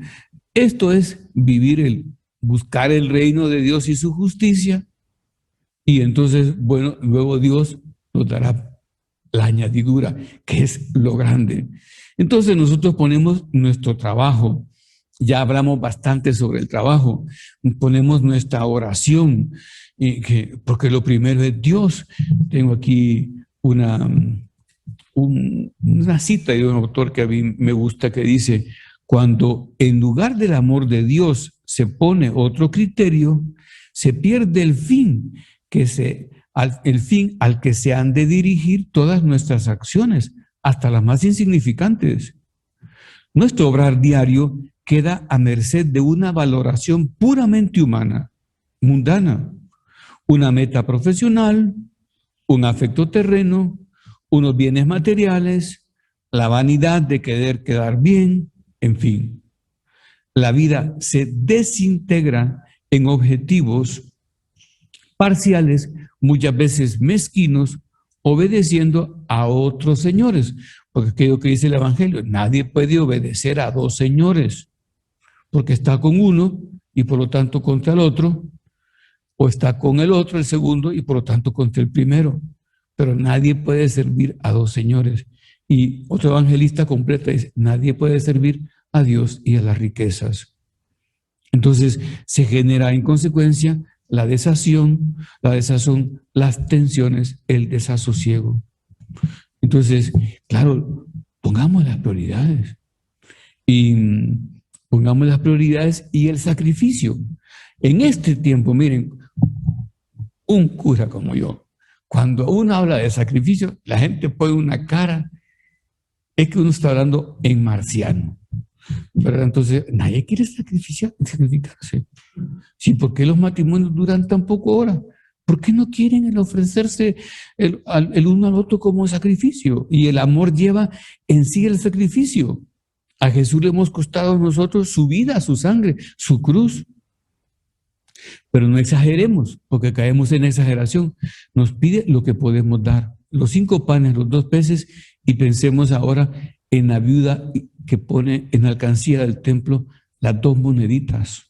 esto es buscar el reino de Dios y su justicia, y entonces, bueno, luego Dios nos dará la añadidura, que es lo grande. Entonces nosotros ponemos nuestro trabajo, ya hablamos bastante sobre el trabajo, ponemos nuestra oración, porque lo primero es Dios. Tengo aquí una cita de un autor que a mí me gusta que dice, cuando en lugar del amor de Dios se pone otro criterio, se pierde el fin al que se han de dirigir todas nuestras acciones, hasta las más insignificantes. Nuestro obrar diario queda a merced de una valoración puramente humana, mundana, una meta profesional, un afecto terreno, unos bienes materiales, la vanidad de querer quedar bien, en fin. La vida se desintegra en objetivos parciales, muchas veces mezquinos, obedeciendo a otros señores. Porque es lo que dice el Evangelio, nadie puede obedecer a dos señores, porque está con uno y por lo tanto contra el otro, o está con el otro, el segundo, y por lo tanto contra el primero. Pero nadie puede servir a dos señores. Y otro evangelista completa dice, nadie puede servir a Dios y a las riquezas. Entonces se genera en consecuencia la desazón, las tensiones, el desasosiego. Entonces, claro, pongamos las prioridades. Y pongamos las prioridades y el sacrificio. En este tiempo, miren, un cura como yo, cuando uno habla de sacrificio, la gente pone una cara, es que uno está hablando en marciano, ¿verdad? Entonces, nadie quiere sacrificarse. Sí, ¿por qué los matrimonios duran tan poco ahora? ¿Por qué no quieren el ofrecerse el uno al otro como sacrificio? Y el amor lleva en sí el sacrificio. A Jesús le hemos costado a nosotros su vida, su sangre, su cruz. Pero no exageremos, porque caemos en exageración. Nos pide lo que podemos dar. Los 5 panes, los 2 peces, y pensemos ahora en la viuda que pone en alcancía del templo las 2 moneditas.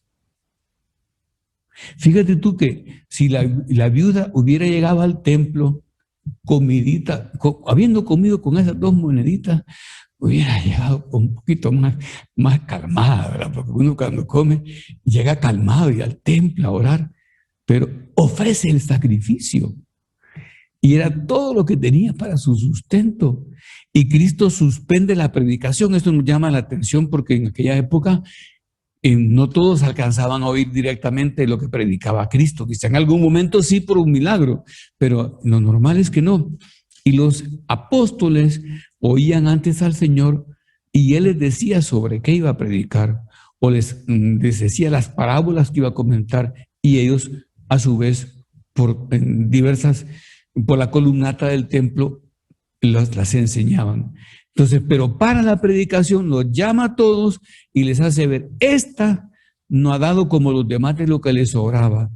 Fíjate tú que si la viuda hubiera llegado al templo, comidita, habiendo comido con esas 2 moneditas, hubiera llegado un poquito más calmada, ¿verdad? Porque uno cuando come llega calmado y al templo a orar, pero ofrece el sacrificio. Y era todo lo que tenía para su sustento. Y Cristo suspende la predicación. Esto nos llama la atención porque en aquella época no todos alcanzaban a oír directamente lo que predicaba Cristo. Quizá en algún momento sí por un milagro, pero lo normal es que no. Y los apóstoles oían antes al Señor y Él les decía sobre qué iba a predicar o les decía las parábolas que iba a comentar y ellos a su vez por la columnata del templo las enseñaban. Entonces, pero para la predicación los llama a todos y les hace ver, esta no ha dado como los demás de lo que les sobraba.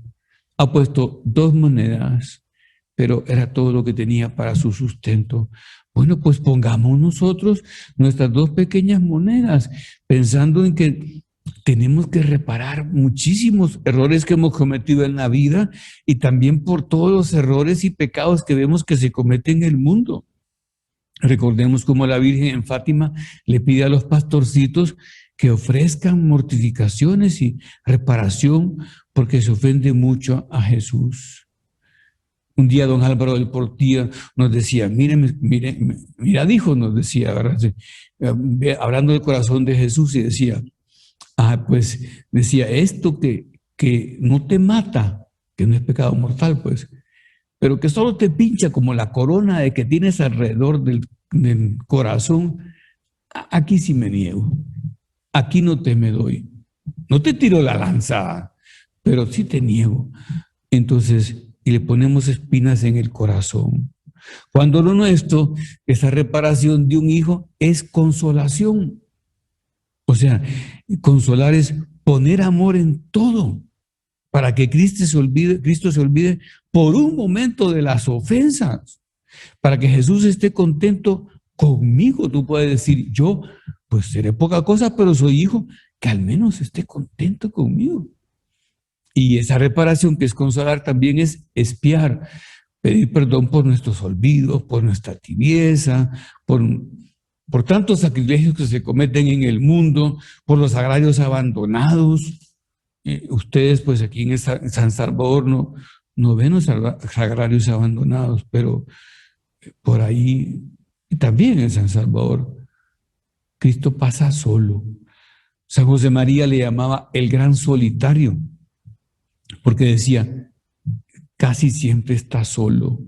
Ha puesto 2 monedas, pero era todo lo que tenía para su sustento. Bueno, pues pongamos nosotros nuestras 2 pequeñas monedas, pensando en que tenemos que reparar muchísimos errores que hemos cometido en la vida y también por todos los errores y pecados que vemos que se cometen en el mundo. Recordemos cómo la Virgen en Fátima le pide a los pastorcitos que ofrezcan mortificaciones y reparación porque se ofende mucho a Jesús. Un día don Álvaro del Portilla nos decía, mira, dijo, nos decía, ¿verdad? Hablando del corazón de Jesús y decía, pues decía, esto que no te mata, que no es pecado mortal, pues, pero que solo te pincha como la corona de que tienes alrededor del corazón, aquí sí me niego, aquí no te me doy, no te tiro la lanza, pero sí te niego. Entonces, y le ponemos espinas en el corazón. Cuando lo nuestro, esa reparación de un hijo es consolación. O sea, consolar es poner amor en todo para que Cristo se olvide por un momento de las ofensas, para que Jesús esté contento conmigo. Tú puedes decir, yo pues seré poca cosa, pero soy hijo, que al menos esté contento conmigo. Y esa reparación que es consolar también es expiar, pedir perdón por nuestros olvidos, por nuestra tibieza, por tantos sacrilegios que se cometen en el mundo, por los agrarios abandonados. Ustedes pues aquí en San Salvador no ven los agrarios abandonados, pero por ahí también en San Salvador Cristo pasa solo. San José María le llamaba el gran solitario, porque decía, casi siempre está solo.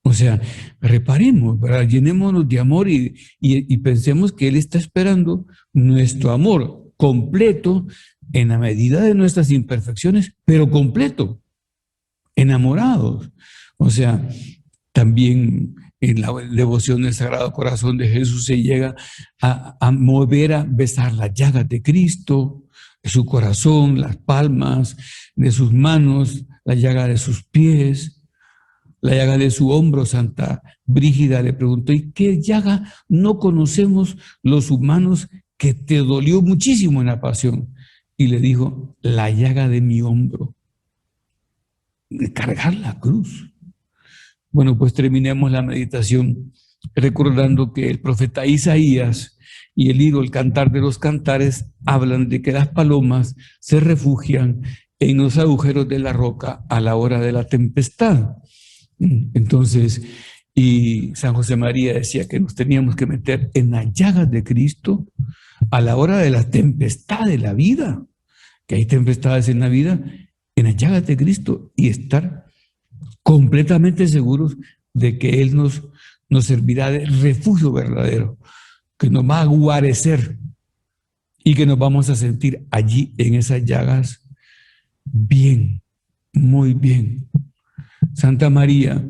O sea, reparemos, ¿verdad? Llenémonos de amor y pensemos que Él está esperando nuestro amor completo en la medida de nuestras imperfecciones, pero completo. enamorados. O sea, también en la devoción del Sagrado Corazón de Jesús se llega a mover, a besar las llagas de Cristo, de su corazón, las palmas de sus manos, la llaga de sus pies, la llaga de su hombro. Santa Brígida le preguntó: ¿y qué llaga no conocemos los humanos que te dolió muchísimo en la pasión? Y le dijo: la llaga de mi hombro, de cargar la cruz. Bueno, pues terminemos la meditación recordando que el profeta Isaías y el libro El Cantar de los Cantares hablan de que las palomas se refugian en los agujeros de la roca a la hora de la tempestad. Entonces, y San José María decía que nos teníamos que meter en las llagas de Cristo a la hora de la tempestad de la vida, que hay tempestades en la vida, en las llagas de Cristo, y estar completamente seguros de que Él nos servirá de refugio verdadero, que nos va a guarecer y que nos vamos a sentir allí en esas llagas bien, muy bien. Santa María,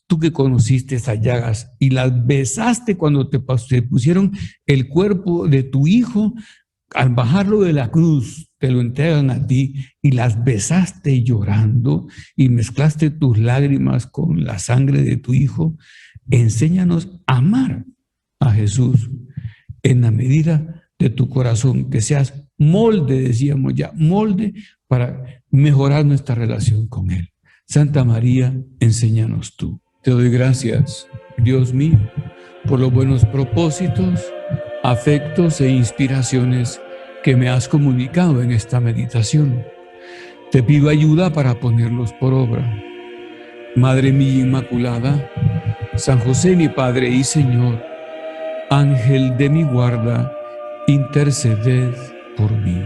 tú que conociste esas llagas y las besaste cuando te pusieron el cuerpo de tu hijo, al bajarlo de la cruz, te lo entregan a ti y las besaste llorando y mezclaste tus lágrimas con la sangre de tu hijo. Enséñanos a amar a Jesús en la medida de tu corazón, que seas molde, decíamos ya, molde para mejorar nuestra relación con Él. Santa María, enséñanos tú. Te doy gracias, Dios mío, por los buenos propósitos, afectos e inspiraciones que me has comunicado en esta meditación. Te pido ayuda para ponerlos por obra. Madre mía Inmaculada, San José mi Padre y Señor, Ángel de mi guarda, interceded por mí.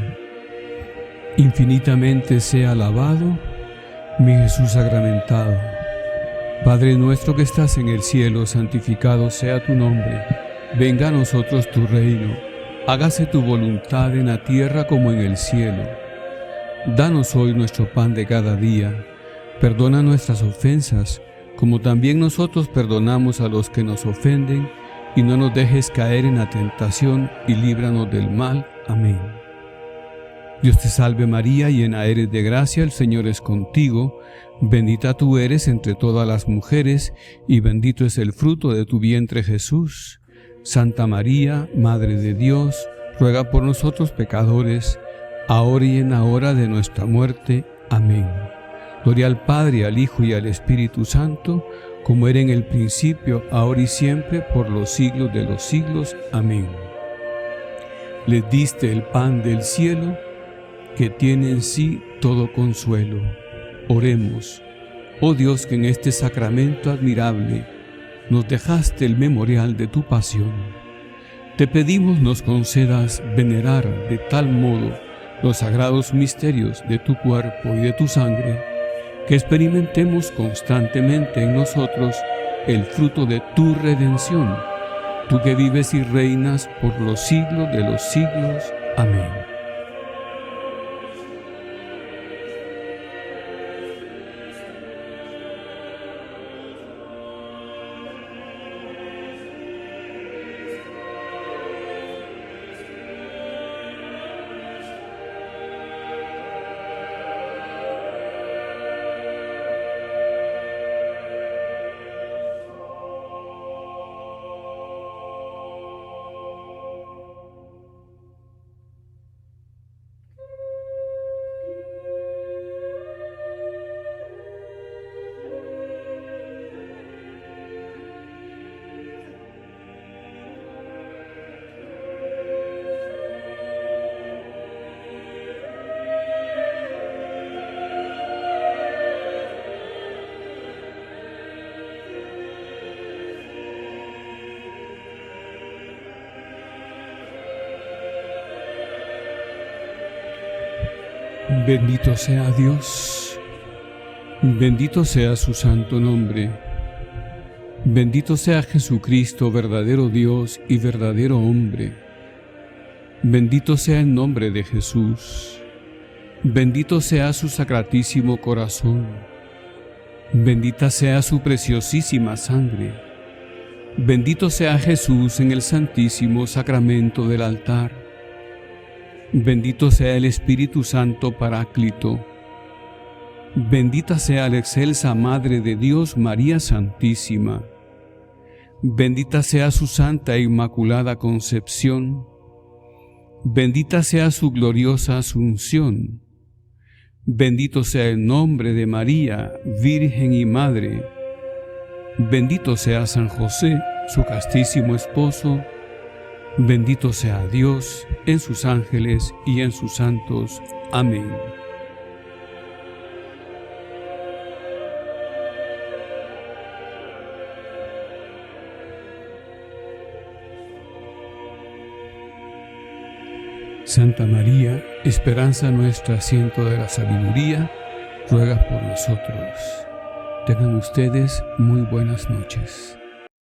Infinitamente sea alabado mi Jesús sacramentado. Padre nuestro que estás en el cielo, santificado sea tu nombre. Venga a nosotros tu reino. Hágase tu voluntad en la tierra como en el cielo. Danos hoy nuestro pan de cada día. Perdona nuestras ofensas, como también nosotros perdonamos a los que nos ofenden, y no nos dejes caer en la tentación, y líbranos del mal. Amén. Dios te salve María, llena eres de gracia, el Señor es contigo. Bendita tú eres entre todas las mujeres, y bendito es el fruto de tu vientre Jesús. Santa María, Madre de Dios, ruega por nosotros pecadores, ahora y en la hora de nuestra muerte. Amén. Gloria al Padre, al Hijo y al Espíritu Santo, como era en el principio, ahora y siempre, por los siglos de los siglos. Amén. Les diste el pan del cielo, que tiene en sí todo consuelo. Oremos. Oh Dios, que en este sacramento admirable nos dejaste el memorial de tu pasión. Te pedimos nos concedas venerar de tal modo los sagrados misterios de tu cuerpo y de tu sangre, que experimentemos constantemente en nosotros el fruto de tu redención, tú que vives y reinas por los siglos de los siglos. Amén. Bendito sea Dios, bendito sea su santo nombre, bendito sea Jesucristo, verdadero Dios y verdadero hombre, bendito sea el nombre de Jesús, bendito sea su sacratísimo corazón, Bendita sea su preciosísima sangre. Bendito sea Jesús en el santísimo sacramento del altar. Bendito sea el Espíritu Santo Paráclito. Bendita sea la excelsa Madre de Dios, María Santísima. Bendita sea su Santa e Inmaculada Concepción. Bendita sea su gloriosa Asunción. Bendito sea el nombre de María, Virgen y Madre. Bendito sea San José, su castísimo esposo. Bendito sea Dios en sus ángeles y en sus santos. Amén. Santa María, esperanza nuestra, asiento de la sabiduría, ruega por nosotros. Tengan ustedes muy buenas noches.